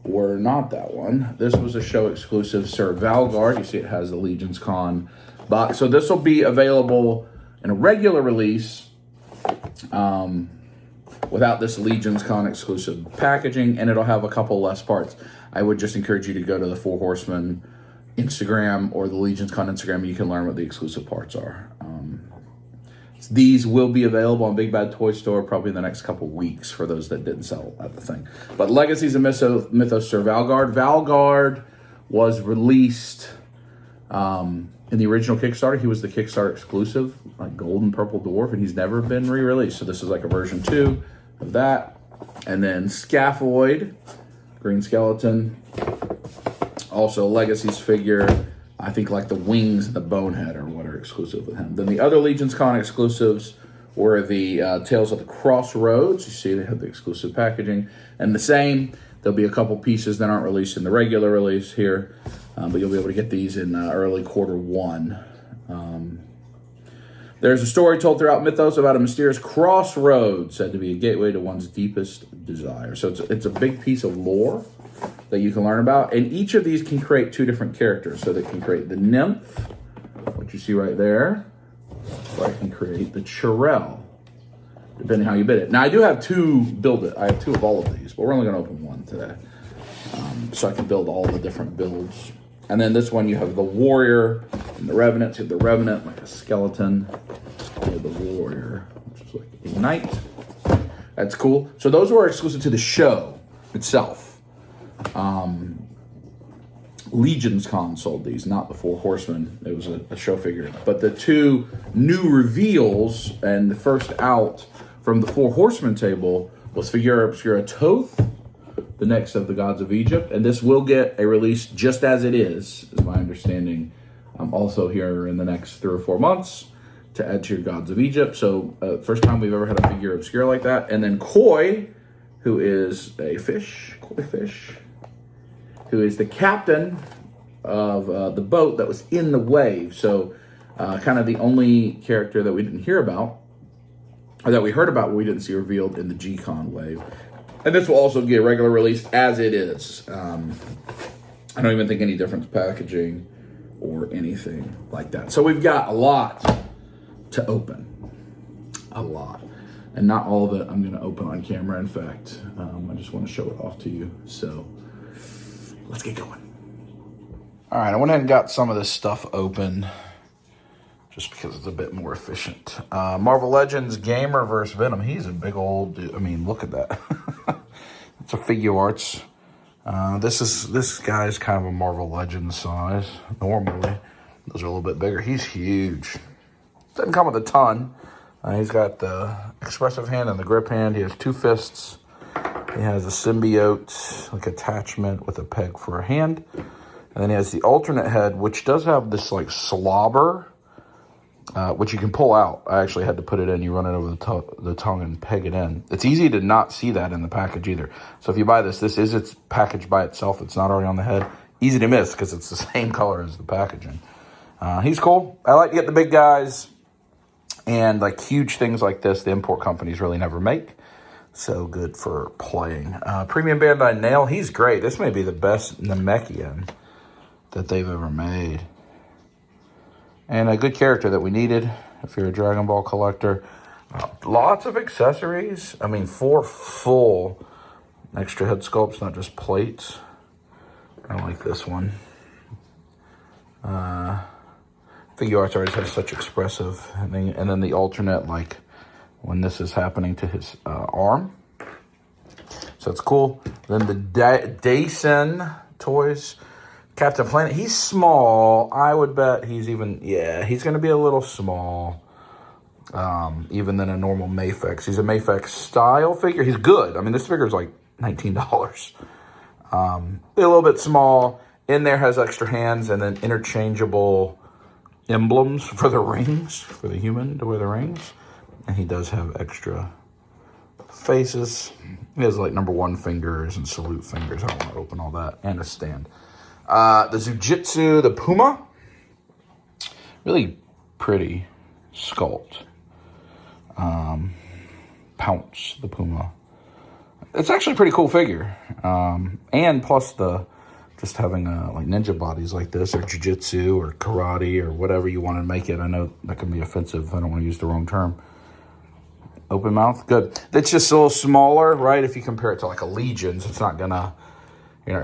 were not that one. This was a show exclusive, Sir Valgard. You see it has the LegionsCon box. So this will be available in a regular release without this LegionsCon exclusive packaging, and it'll have a couple less parts. I would just encourage you to go to the Four Horsemen Instagram or the LegionsCon Instagram, and you can learn what the exclusive parts are. These will be available on Big Bad Toy Store probably in the next couple weeks for those that didn't sell at the thing. But Legacies of Mythos Sir Valgard. Valgard was released in the original Kickstarter. He was the Kickstarter exclusive, like Gold and Purple Dwarf, and he's never been re-released. So this is like a version 2 of that. And then Scaphoid, Green Skeleton. Also Legacies figure. I think like the wings and the bonehead are what are exclusive with him. Then the other LegionsCon exclusives were the Tales of the Crossroads. You see they have the exclusive packaging. And the same, there'll be a couple pieces that aren't released in the regular release here. But you'll be able to get these in early Q1. There's a story told throughout Mythos about a mysterious crossroad said to be a gateway to one's deepest desire. So it's a big piece of lore that you can learn about. And each of these can create 2 different characters. So they can create the nymph, what you see right there, or I can create the Chirel, depending how you bid it. Now I do have 2 build it. I have 2 of all of these, but we're only going to open 1 today. So I can build all the different builds. And then this one you have the warrior and the revenant. So you have the revenant like a skeleton. You have the warrior, which is like a knight. That's cool. So those were exclusive to the show itself. LegionsCon sold these, not the Four Horsemen. It was a show figure. But the 2 new reveals and the first out from the Four Horsemen table was Figura Obscura Toth, the next of the gods of Egypt. And this will get a release just as it is my understanding, also here in the next 3 or 4 months to add to your gods of Egypt. So first time we've ever had a Figura Obscura like that. And then Koi, who is a fish, koi fish, who is the captain of the boat that was in the wave. So kind of the only character that we didn't hear about, or that we heard about but we didn't see revealed in the G-Con wave. And this will also get a regular release as it is. I don't even think any difference packaging or anything like that. So we've got a lot to open. A lot. And not all of it I'm going to open on camera. In fact, I just want to show it off to you. So let's get going. All right, I went ahead and got some of this stuff open just because it's a bit more efficient. Marvel Legends Gamer versus Venom. He's a big old dude. I mean, look at that. It's a figure arts. This guy's kind of a Marvel Legends size. Normally, those are a little bit bigger. He's huge. Doesn't come with a ton. He's got the expressive hand and the grip hand. He has 2 fists. He has a symbiote, like attachment with a peg for a hand. And then he has the alternate head, which does have this like slobber, which you can pull out. I actually had to put it in. You run it over the tongue and peg it in. It's easy to not see that in the package either. So if you buy this is its package by itself. It's not already on the head. Easy to miss because it's the same color as the packaging. He's cool. I like to get the big guys. And like huge things like this, the import companies really never make. So good for playing. Premium Bandai Nail, he's great. This may be the best Namekian that they've ever made. And a good character that we needed if you're a Dragon Ball collector. Lots of accessories. I mean, 4 full extra head sculpts, not just plates. I like this one. Figure Arts always has such expressive, and then the alternate, like when this is happening to his arm. So it's cool. Then the Dyson toys. Captain Planet, he's small. I would bet he's even, he's going to be a little small. Even than a normal Mafex. He's a Mafex style figure. He's good. I mean, this figure is like $19. A little bit small. In there has extra hands and then interchangeable emblems for the rings, for the human to wear the rings. And he does have extra faces. He has like #1 fingers and salute fingers. I don't want to open all that. And a stand. The Zujitsu, the Puma. Really pretty sculpt. Pounce, the Puma. It's actually a pretty cool figure. And plus just having like ninja bodies like this, or jiu-jitsu, or karate, or whatever you want to make it. I know that can be offensive. I don't want to use the wrong term. Open mouth, good. It's just a little smaller, right? If you compare it to like a Legions, you're not gonna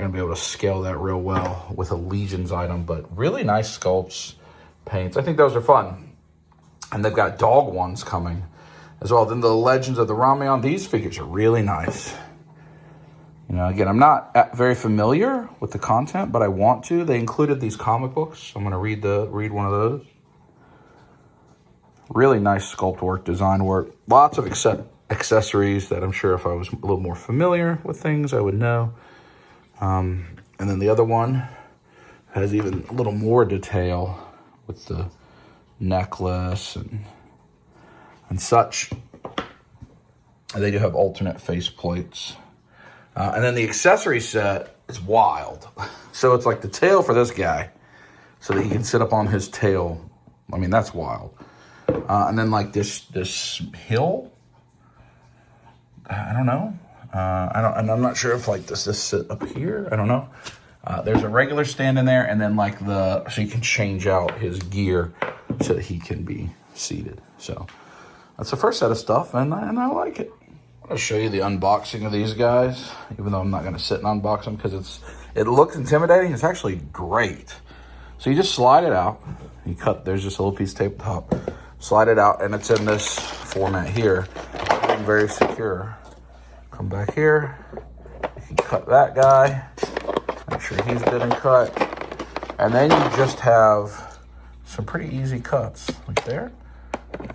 be able to scale that real well with a Legions item, but really nice sculpts, paints. I think those are fun. And they've got dog ones coming as well. Then the Legends of the Ramyon, these figures are really nice. Again, I'm not very familiar with the content, but I want to. They included these comic books. I'm going to read one of those. Really nice sculpt work, design work. Lots of accessories that I'm sure if I was a little more familiar with things, I would know. And then the other one has even a little more detail with the necklace and such. And they do have alternate face plates. And then the accessory set is wild. So it's like the tail for this guy, so that he can sit up on his tail. I mean, that's wild. And then like this hill. I don't know. And I'm not sure if like does this sit up here? I don't know. There's a regular stand in there, and then like so you can change out his gear so that he can be seated. So that's the first set of stuff, and I like it. I'll show you the unboxing of these guys, even though I'm not going to sit and unbox them because it looks intimidating. It's actually great. So you just slide it out. There's just a little piece of tape at the top. Slide it out, and it's in this format here. Very secure. Come back here. You can cut that guy. Make sure he's good and cut. And then you just have some pretty easy cuts. Like there.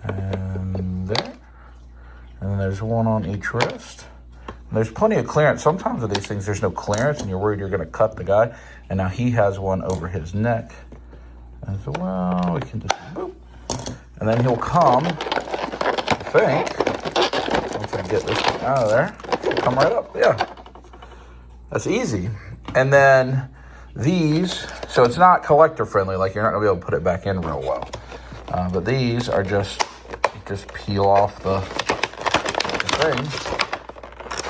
And there. And then there's one on each wrist. And there's plenty of clearance. Sometimes with these things, there's no clearance, and you're worried you're going to cut the guy. And now he has one over his neck as well. We can just boop. And then he'll come, I think, once I get this one out of there, he'll come right up. Yeah. That's easy. And then these, so it's not collector friendly, like you're not going to be able to put it back in real well. But these are just peel off the thing,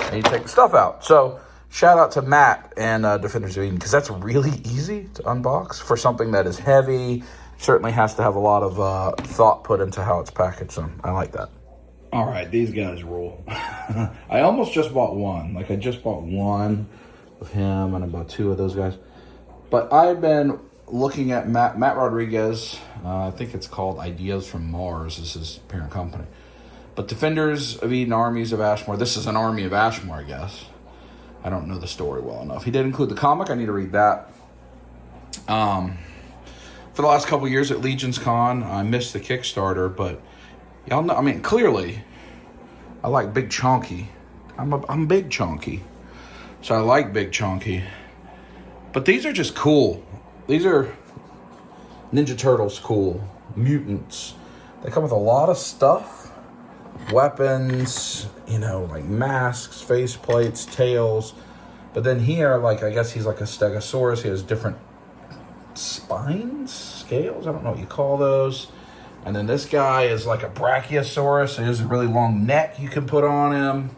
and you take the stuff out. So shout out to Matt and Defenders of Eden, because that's really easy to unbox for something that is heavy. Certainly has to have a lot of thought put into how it's packaged. So I like that. All right, these guys rule. I almost just bought one. Like I just bought one of him, and I bought 2 of those guys. But I've been looking at Matt Rodriguez. I think it's called Ideas from Mars. This is his parent company. But Defenders of Eden, Armies of Ashmore. This is an Army of Ashmore, I guess. I don't know the story well enough. He did include the comic. I need to read that. For the last couple years at LegionsCon, I missed the Kickstarter, but y'all know, I mean, clearly, I like Big Chonky. I'm Big Chonky. So I like Big Chonky. But these are just cool. These are Ninja Turtles cool. Mutants. They come with a lot of stuff. Weapons, like masks, face plates, tails. But then here, like, I guess he's like a Stegosaurus. He has different spines, scales, I don't know what you call those. And then this guy is like a Brachiosaurus. He has a really long neck you can put on him.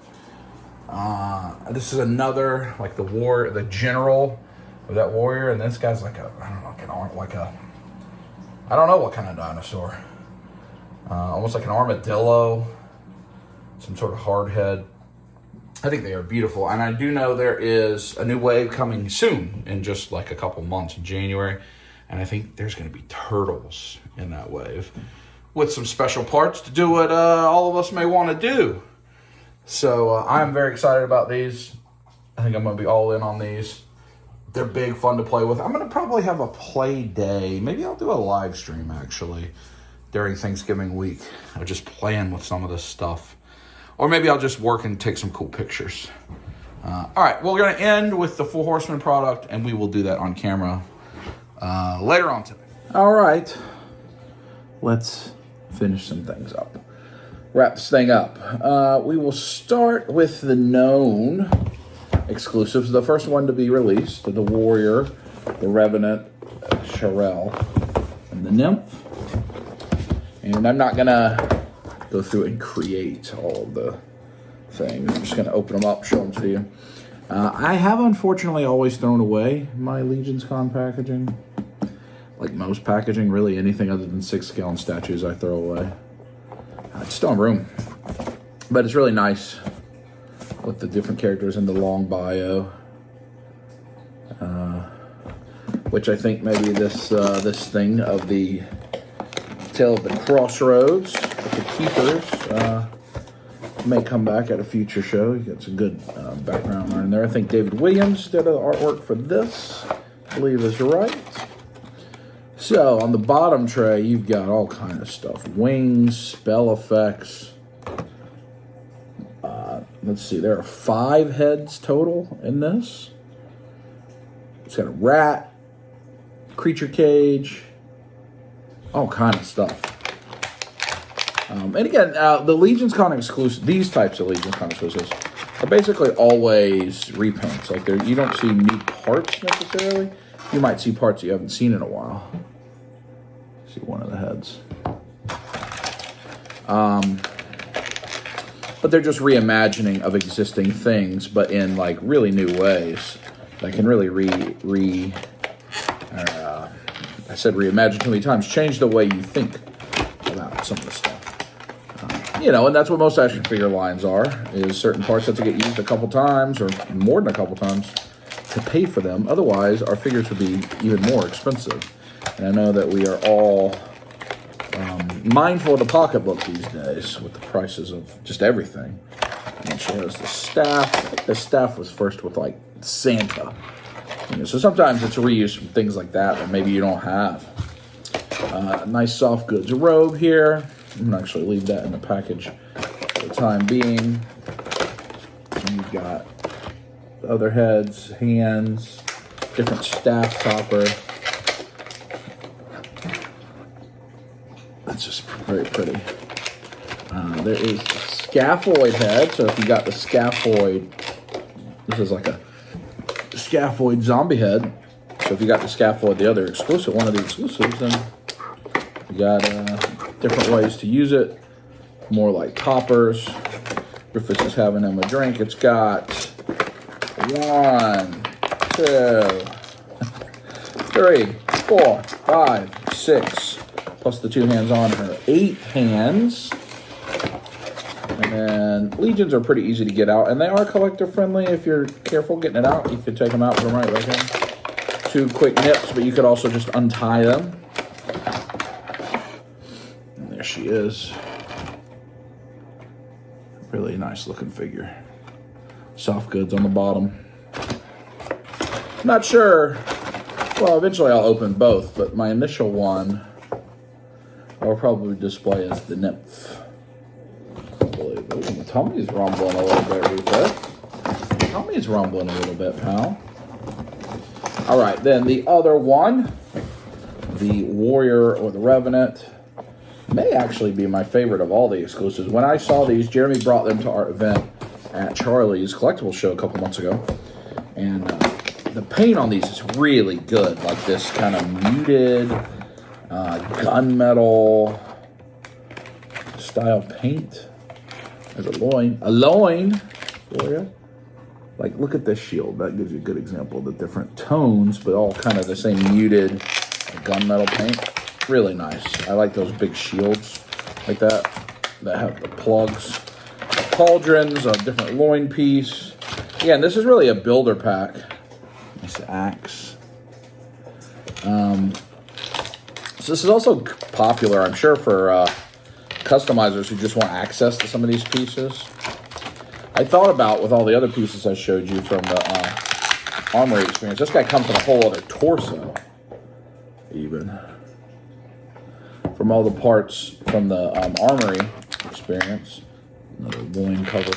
This is another, like the general with that warrior, and this guy's like a, I don't know, like a, I don't know what kind of dinosaur. Almost like an armadillo, some sort of hard head. I think they are beautiful, and I do know there is a new wave coming soon in just like a couple months in January, and I think there's going to be turtles in that wave with some special parts to do what all of us may want to do. So I'm very excited about these. I think I'm going to be all in on these. They're big, fun to play with. I'm going to probably have a play day. Maybe I'll do a live stream actually during Thanksgiving week. I'll just playing with some of this stuff. Or maybe I'll just work and take some cool pictures. All right, well, we're going to end with the Four Horsemen product, and we will do that on camera later on today. All right, let's finish some things up. Wrap this thing up. We will start with the known exclusives. The first one to be released, the Warrior, the Revenant, Sharel, and the Nymph. And I'm not going to go through and create all of the things. I'm just going to open them up, show them to you. I have unfortunately always thrown away my LegionsCon packaging. Like most packaging, really anything other than 6-gallon statues I throw away. I just don't have room. But it's really nice with the different characters in the long bio. Which I think maybe this thing of the Tale of the Crossroads with the Keepers may come back at a future show. You got some good background art in there. I think David Williams did the artwork for this, I believe is right. So on the bottom tray, you've got all kind of stuff. Wings, spell effects. Let's see, there are 5 heads total in this. It's got a rat, creature cage, all kind of stuff. And again, the LegionsCon exclusive, these types of LegionsCon exclusives are basically always repaints. Like you don't see new parts necessarily. You might see parts you haven't seen in a while. See one of the heads. But they're just reimagining of existing things, but in like really new ways. That can really I said reimagine too many times. Change the way you think about some of the stuff. You know, and that's what most action figure lines are, is certain parts have to get used a couple times or more than a couple times to pay for them. Otherwise, our figures would be even more expensive. And I know that we are all mindful of the pocketbook these days with the prices of just everything. And she has the staff. The staff was first with like Santa. You know, so sometimes it's a reuse from things like that that maybe you don't have. Nice soft goods robe here. I'm going to actually leave that in the package for the time being. And you've got the other heads, hands, different staff topper. That's just very pretty. There is the scaphoid head. So if you got the scaphoid, this is like a scaphoid zombie head. So if you got the scaphoid, the other exclusive, one of the exclusives, then you got different ways to use it. More like toppers. Rufus is having him a drink. It's got 1, 2, 3, 4, 5, 6. Plus the 2 hands on her, 8 hands. And Legions are pretty easy to get out, and they are collector friendly. If you're careful getting it out, you could take them out, put them right back in. 2 quick nips, but you could also just untie them. And there she is. Really nice looking figure. Soft goods on the bottom. Not sure. Well, eventually I'll open both, but my initial one I'll probably display as the Nymph. My tummy's rumbling a little bit, Rufus. Tummy's rumbling a little bit, pal. All right, then the other one, the Warrior or the Revenant, may actually be my favorite of all the exclusives. When I saw these, Jeremy brought them to our event at Charlie's collectible show a couple months ago, and the paint on these is really good, like this kind of muted gunmetal style paint. There's a loin. Warrior. Like, look at this shield. That gives you a good example of the different tones, but all kind of the same muted gunmetal paint. Really nice. I like those big shields like that have the plugs, the cauldrons, a different loin piece. Yeah, and this is really a builder pack. Nice axe. So this is also popular, I'm sure, for customizers who just want access to some of these pieces. I thought about, with all the other pieces I showed you from the Armory experience, this guy comes with a whole other torso, even. From all the parts from the Armory experience. Another loin cover.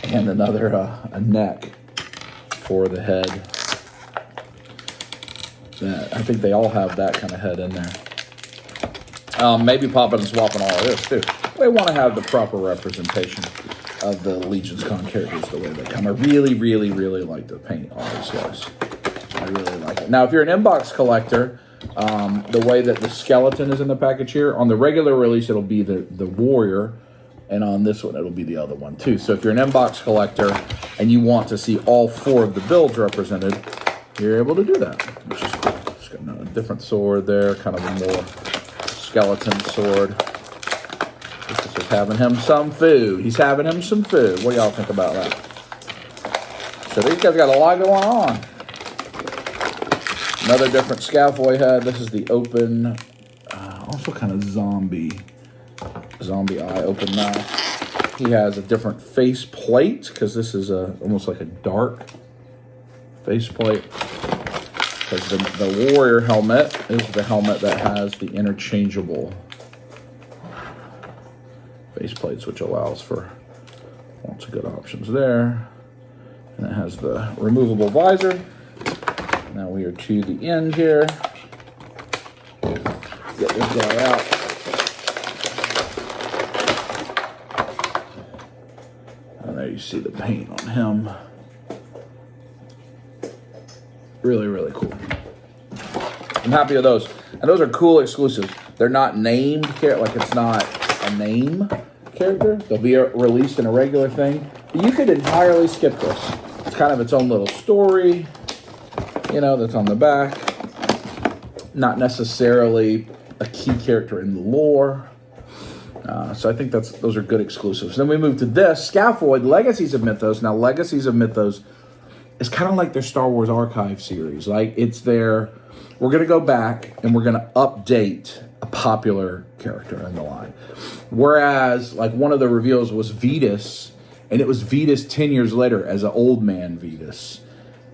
And another a neck for the head. I think they all have that kind of head in there. Maybe popping and swapping all of this, too. They want to have the proper representation of the LegionsCon characters the way they come. I really, really, really like the paint on these guys. I really like it. Now, if you're an inbox collector, the way that the skeleton is in the package here, on the regular release, it'll be the warrior, and on this one, it'll be the other one, too. So if you're an inbox collector and you want to see all 4 of the builds represented, you're able to do that, which is cool. It's got a different sword there, kind of a more skeleton sword. This is just having him some food. He's having him some food. What do y'all think about that? So these guys got a lot going on. Another different scaffold head. This is the open, also kind of zombie eye open mouth. He has a different face plate because this is almost like a dark face plate. Because the warrior helmet is the helmet that has the interchangeable face plates, which allows for lots of good options there. And it has the removable visor. Now we are to the end here. Get this guy out. And there you see the paint on him. Really, really cool. I'm happy with those. And those are cool exclusives. They're not named, like it's not a name character. They'll be released in a regular thing. But you could entirely skip this. It's kind of its own little story, that's on the back. Not necessarily a key character in the lore. So I think those are good exclusives. Then we move to this, Scaffold, Legacies of Mythos. Now, Legacies of Mythos is kind of like their Star Wars Archive series. Like, it's we're going to go back and we're going to update a popular character in the line. Whereas, like, one of the reveals was Vetus, and it was Vetus 10 years later as an old man Vetus.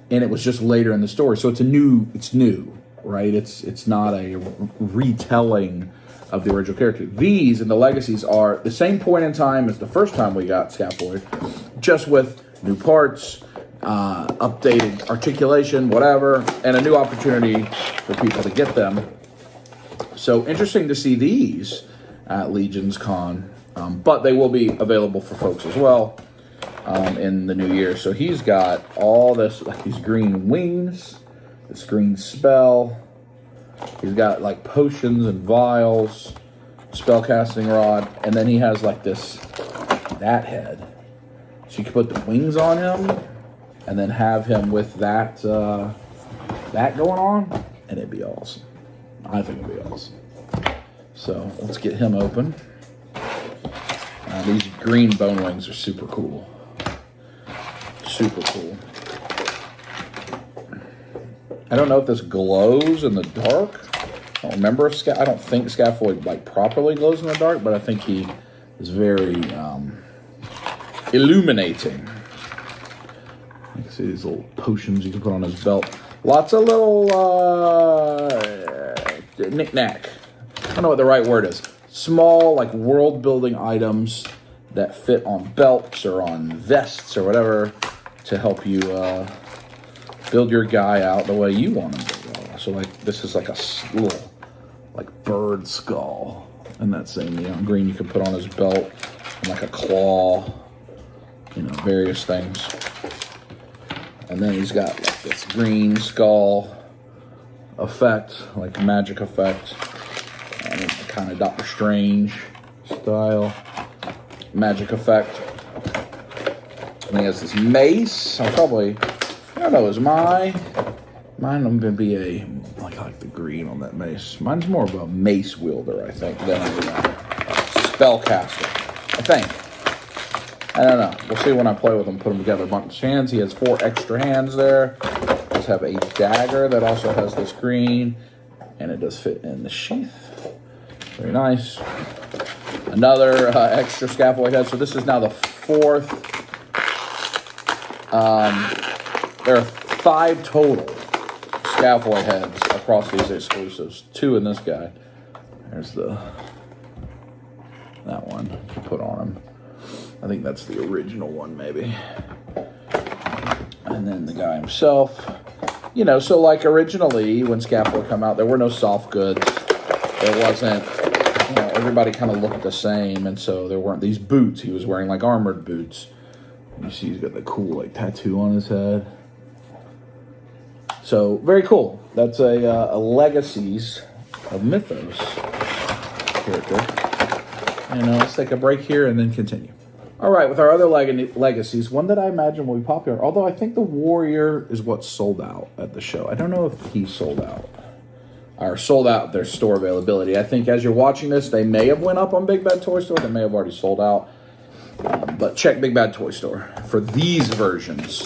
And it was just later in the story. So it's new, right? It's not a retelling of the original character. These and the Legacies are the same point in time as the first time we got Scaffold, just with new parts, updated articulation, whatever, and a new opportunity for people to get them. So interesting to see these at LegionsCon, but they will be available for folks as well in the new year. So he's got all this, like these green wings, this green spell. He's got like potions and vials, spellcasting rod, and then he has like that head. So you can put the wings on him, and then have him with that going on, and it'd be awesome. I think it'd be awesome. So let's get him open. These green bone wings are super cool. Super cool. I don't know if this glows in the dark. I don't remember if I don't think Scaffold like properly glows in the dark, but I think he is very illuminating. You can see these little potions you can put on his belt. Lots of little knick-knack. I don't know what the right word is. Small, like, world-building items that fit on belts or on vests or whatever to help you build your guy out the way you want him to go. So, like, this is like a little, like, bird skull. And that same neon green you can put on his belt. And, like, a claw. Various things. And then he's got, like, this green skull effect, like magic effect. Kind of Doctor Strange style magic effect. And he has this mace. I don't know, is mine going to be I like the green on that mace. Mine's more of a mace wielder, I think, than a spellcaster, I think. I don't know. We'll see when I play with him, put them together. A bunch of hands. He has 4 extra hands there. Does have a dagger that also has this green, and it does fit in the sheath. Very nice. Another extra scaffold head. So this is now the 4th. There are 5 total scaffold heads across these exclusives. 2 in this guy. There's that one to put on him. I think that's the original one, maybe. And then the guy himself. You know, so like originally when scaffold come out, there were no soft goods. There wasn't, you know, everybody kind of looked the same. And so there weren't these boots. He was wearing like armored boots. You see he's got the cool like tattoo on his head. So very cool. That's a Legacies of Mythos character. And let's take a break here and then continue. All right, with our other legacies, one that I imagine will be popular, although I think the Warrior is what sold out at the show. I don't know if he sold out or sold out their store availability. I think as you're watching this, they may have went up on Big Bad Toy Store. They may have already sold out. But check Big Bad Toy Store for these versions.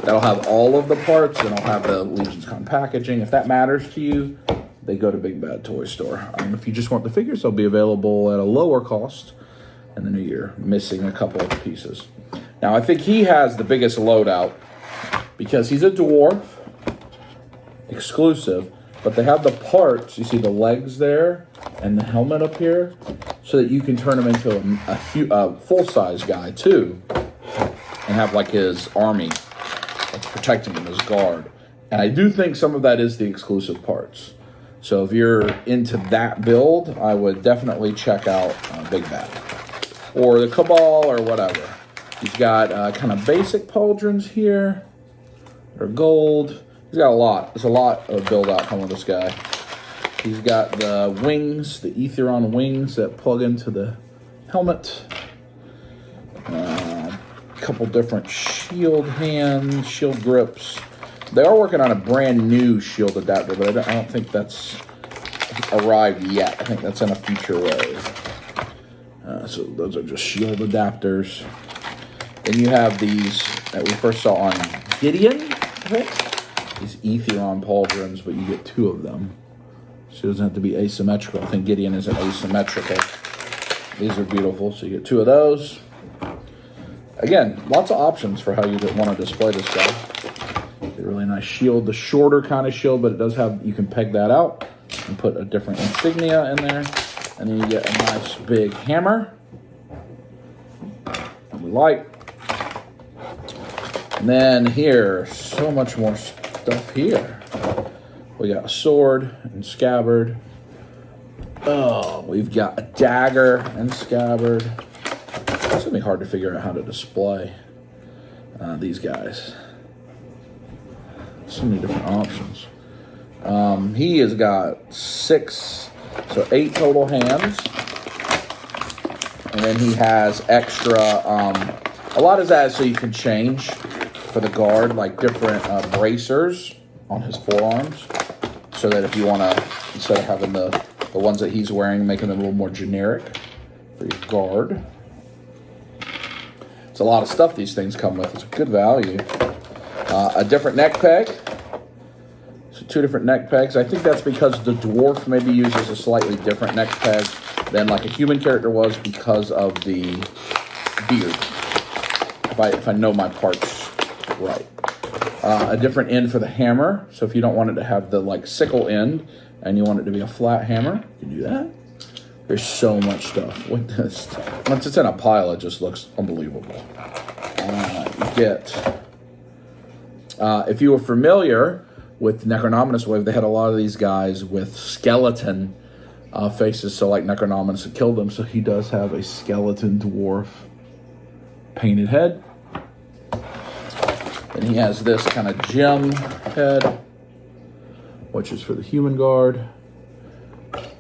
That'll have all of the parts, and I'll have the LegionsCon packaging. If that matters to you, they go to Big Bad Toy Store. If you just want the figures, they'll be available at a lower cost in the new year, missing a couple of pieces. Now, I think he has the biggest loadout because he's a dwarf, exclusive, but they have the parts. You see the legs there and the helmet up here, so that you can turn him into a full-size guy, too, and have, like, his army that's protecting him, his guard. And I do think some of that is the exclusive parts. So if you're into that build, I would definitely check out Big Bad. Or the Cabal, or whatever. He's got kind of basic pauldrons here. They're gold. He's got a lot. There's a lot of build-out coming with this guy. He's got the wings, the Aetheron wings that plug into the helmet. A couple different shield hands, shield grips. They are working on a brand new shield adapter, but I don't think that's arrived yet. I think that's in a future wave. So those are just shield adapters. Then you have these that we first saw on Gideon, I think. These Aetheron pauldrons, but you get 2 of them. So it doesn't have to be asymmetrical. I think Gideon isn't asymmetrical. These are beautiful, so you get 2 of those. Again, lots of options for how you want to display this guy. Get a really nice shield, the shorter kind of shield, but it does have, you can peg that out and put a different insignia in there. And then you get a nice big hammer that we like. And then here, so much more stuff here. We got a sword and scabbard. Oh, we've got a dagger and scabbard. It's going to be hard to figure out how to display these guys. So many different options. He has got 8 total hands. And then he has extra, a lot of that so you can change for the guard, like different bracers on his forearms. So that if you want to, instead of having the ones that he's wearing, making them a little more generic for your guard. It's a lot of stuff these things come with. It's a good value. A different neck peg. So 2 different neck pegs. I think that's because the dwarf maybe uses a slightly different neck peg than like a human character was because of the beard. If I know my parts right. A different end for the hammer. So if you don't want it to have the like sickle end and you want it to be a flat hammer, you can do that. There's so much stuff with this. Once it's in a pile, it just looks unbelievable. You get, if you were familiar with Necronominus Wave, they had a lot of these guys with skeleton faces. So like Necronominus had killed them, so he does have a skeleton dwarf painted head. And he has this kind of gem head, which is for the human guard.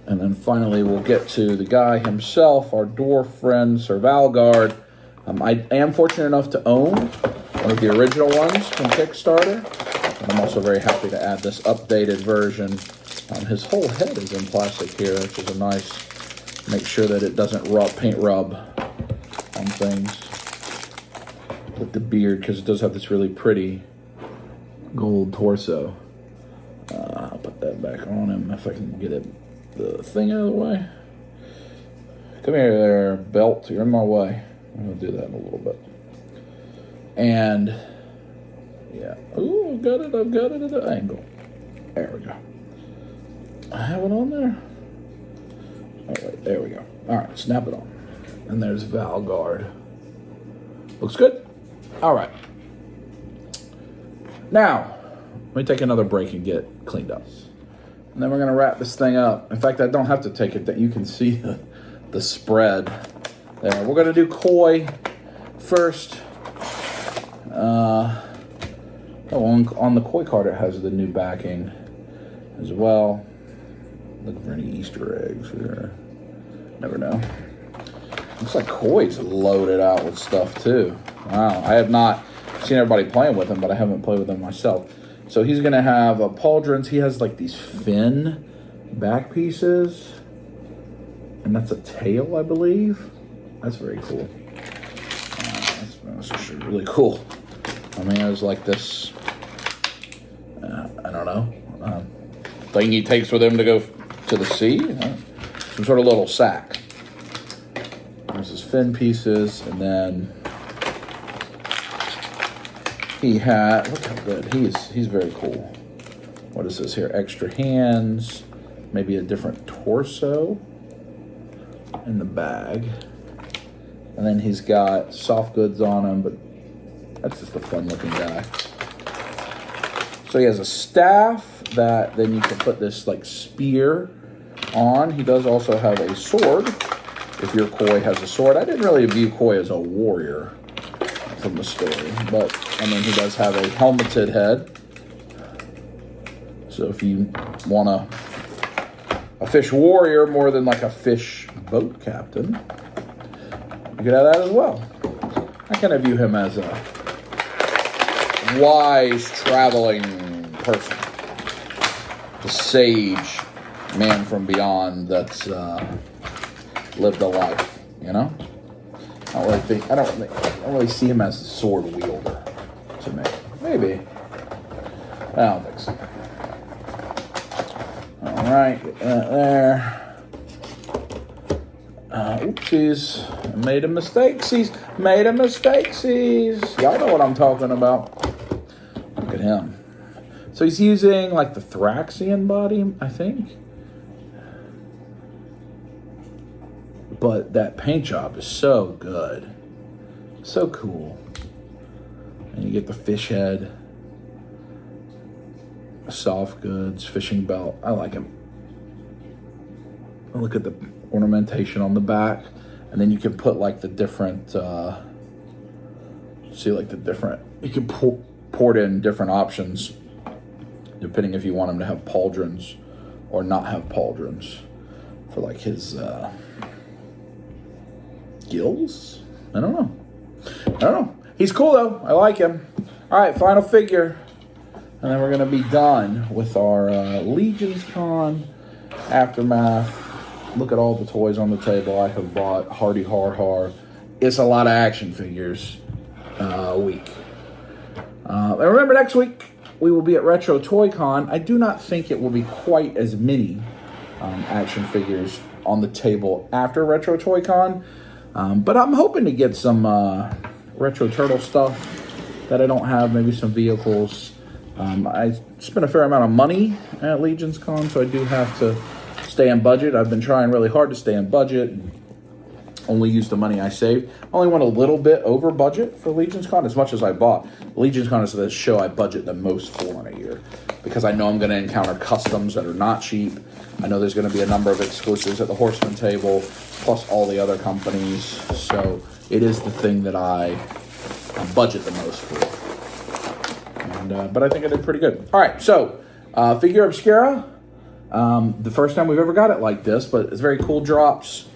And then finally we'll get to the guy himself, our dwarf friend, Sir Valgard. I am fortunate enough to own one of the original ones from Kickstarter. And I'm also very happy to add this updated version. His whole head is in plastic here, which is a nice, make sure that it doesn't paint rub on things with the beard, because it does have this really pretty gold torso. I'll put that back on him if I can get the thing out of the way. Come here there, belt, you're in my way. I'm gonna do that in a little bit. And yeah, ooh, I've got it at an angle. There we go. I have it on there. Oh wait, there we go. All right, snap it on. And there's Valguard. Looks good. All right. Now, let me take another break and get cleaned up. And then we're gonna wrap this thing up. In fact, I don't have to take it, that you can see the spread there. We're gonna do koi first. On the koi card, it has the new backing as well. Looking for any Easter eggs here. Never know. Looks like koi's loaded out with stuff too. Wow, I have not seen everybody playing with him, but I haven't played with him myself. So he's gonna have pauldrons. He has like these fin back pieces, and that's a tail, I believe. That's very cool. That's actually really cool. I mean, it's like this, I don't know, thing he takes with him to go to the sea. Some sort of little sack. There's his fin pieces, and then he had, look how good, he's very cool. What is this here? Extra hands, maybe a different torso in the bag. And then he's got soft goods on him, but that's just a fun looking guy. So he has a staff that then you can put this like spear on. He does also have a sword, if your koi has a sword. I didn't really view koi as a warrior from the story, but I mean, he does have a helmeted head. So if you want a fish warrior more than like a fish boat captain, you could have that as well. I kind of view him as a wise traveling person, the sage man from beyond that's lived a life, you know. I don't really see him as a sword wielder to me. Maybe. I don't think so. All right, get that there. Oopsies, I made a mistake-sies. Y'all know what I'm talking about. Look at him. So he's using like the Thraxian body, I think. But that paint job is so good. So cool. And you get the fish head. Soft goods, fishing belt. I like him. Look at the ornamentation on the back. And then you can put like the different, you can port in different options depending if you want him to have pauldrons or not have pauldrons for like his gills. I don't know. He's cool though. I like him. All right, final figure. And then we're going to be done with our LegionsCon aftermath. Look at all the toys on the table I have bought. Hardy har har. It's a lot of action figures a week. And remember, next week we will be at Retro Toy Con. I do not think it will be quite as many action figures on the table after Retro Toy Con. But I'm hoping to get some Retro Turtle stuff that I don't have. Maybe some vehicles. I spent a fair amount of money at LegionsCon, so I do have to stay in budget. I've been trying really hard to stay in budget. Only use the money I saved. Only went a little bit over budget for LegionsCon, as much as I bought. LegionsCon is the show I budget the most for in a year, because I know I'm going to encounter customs that are not cheap. I know there's going to be a number of exclusives at the Horseman table, plus all the other companies. So it is the thing that I budget the most for. But I think I did pretty good. All right, so Figure Obscura. The first time we've ever got it like this, but it's very cool drops.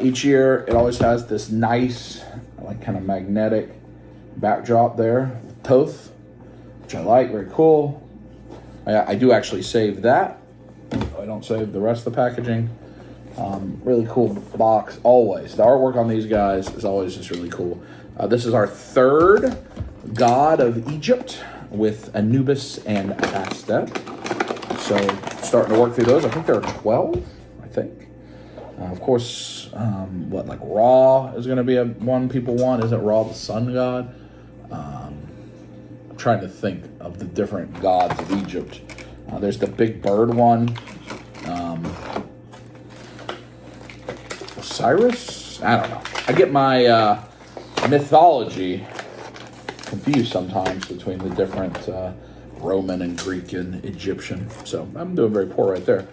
Each year, it always has this nice, like kind of magnetic backdrop there. Toth, which I like, very cool. I do actually save that. I don't save the rest of the packaging. Really cool box, always. The artwork on these guys is always just really cool. This is our third God of Egypt with Anubis and Bastet. So starting to work through those. I think there are 12, I think. Of course, like Ra is going to be one people want. Isn't Ra the sun god? I'm trying to think of the different gods of Egypt. There's the big bird one. Osiris? I don't know. I get my mythology confused sometimes between the different Roman and Greek and Egyptian. So I'm doing very poor right there.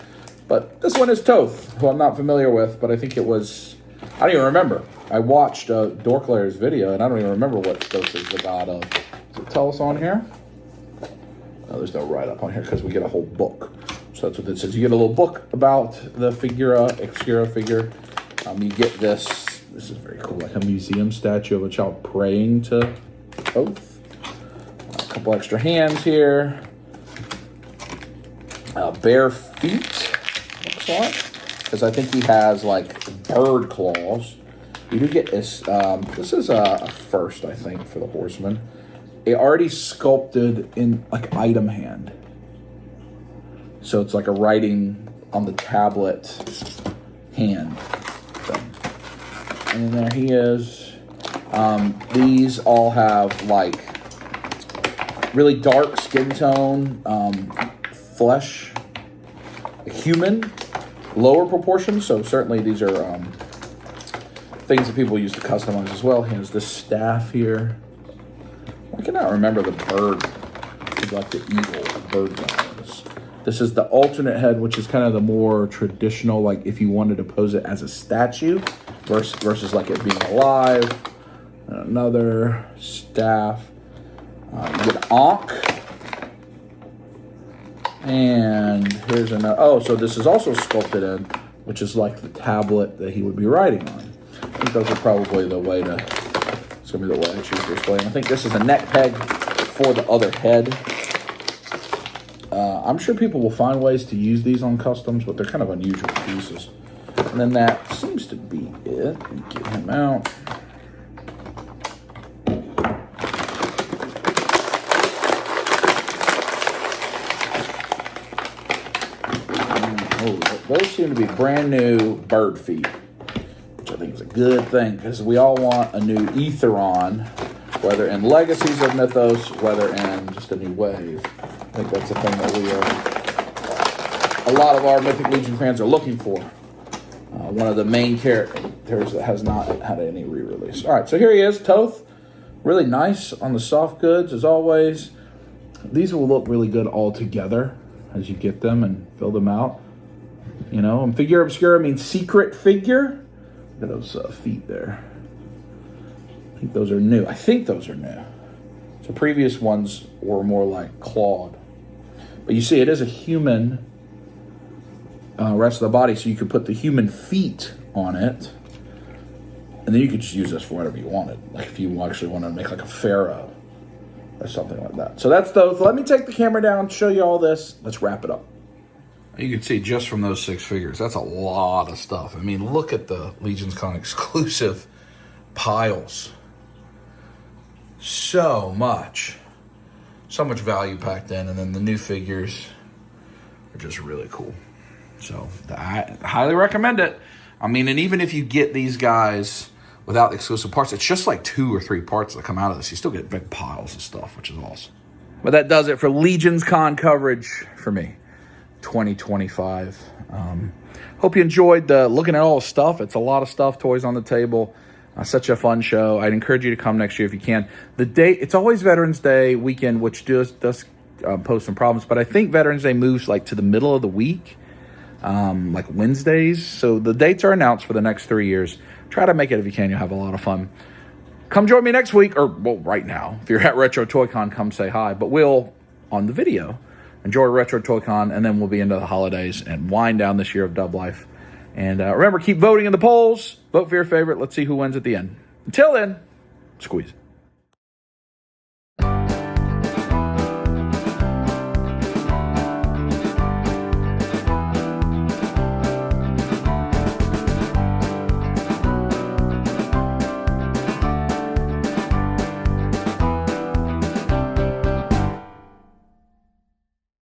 But this one is Toth, who I'm not familiar with, but I think it was... I don't even remember. I watched Dorklayer's video, and I don't even remember what Toth is the god of. Does it tell us on here? No, there's no write-up on here because we get a whole book. So that's what it says. You get a little book about the Figura Obscura figure. You get this. This is very cool, like a museum statue of a child praying to Toth. A couple extra hands here. Bare feet, looks like. Because I think he has, like, bird claws. You do get this. This is a first, I think, for the horseman. It already sculpted in, like, item hand. So it's like a writing on the tablet hand thing. And there he is. These all have, like, really dark skin tone, flesh, human, lower proportions. So certainly these are things that people use to customize as well. He has this staff here. I cannot remember the bird, like the eagle bird guys. This is the alternate head, which is kind of the more traditional, like if you wanted to pose it as a statue versus like it being alive. Another staff. You get Ankh. And here's another. Oh, so this is also sculpted in, which is like the tablet that he would be writing on. I think those are probably the way to. It's gonna be the way I choose to display. And I think this is a neck peg for the other head. I'm sure people will find ways to use these on customs, but they're kind of unusual pieces. And then that seems to be it. Let me get him out. Those seem to be brand new bird feet, which I think is a good thing because we all want a new Aetheron, whether in Legacies of Mythos, whether in just a new wave. I think that's the thing that we are. A lot of our Mythic Legion fans are looking for. One of the main characters that has not had any re-release. All right, so here he is, Toth. Really nice on the soft goods as always. These will look really good all together as you get them and fill them out. You know, and Figura Obscura means secret figure. Look at those feet there. I think those are new. So previous ones were more like clawed. But you see, it is a human rest of the body, so you could put the human feet on it. And then you could just use this for whatever you wanted. Like if you actually wanted to make like a pharaoh or something like that. So that's those. Let me take the camera down, show you all this. Let's wrap it up. You can see just from those 6 figures, that's a lot of stuff. I mean, look at the LegionsCon exclusive piles. So much value packed in, and then the new figures are just really cool. So I highly recommend it. I mean, and even if you get these guys without the exclusive parts, it's just like 2 or 3 parts that come out of this. You still get big piles of stuff, which is awesome. But that does it for LegionsCon coverage for me. 2025. Hope you enjoyed looking at all the stuff. It's a lot of stuff, toys on the table. Such a fun show. I'd encourage you to come next year if you can. The date, it's always Veterans Day weekend, which does pose some problems, but I think Veterans Day moves like to the middle of the week, like Wednesdays. So the dates are announced for the next 3 years. Try to make it if you can. You'll have a lot of fun. Come join me next week, or well, right now. If you're at Retro Toy Con, come say hi. But we'll, on the video, enjoy Retro Toy Con, and then we'll be into the holidays and wind down this year of Dub Life. And remember, keep voting in the polls. Vote for your favorite. Let's see who wins at the end. Until then, squeeze.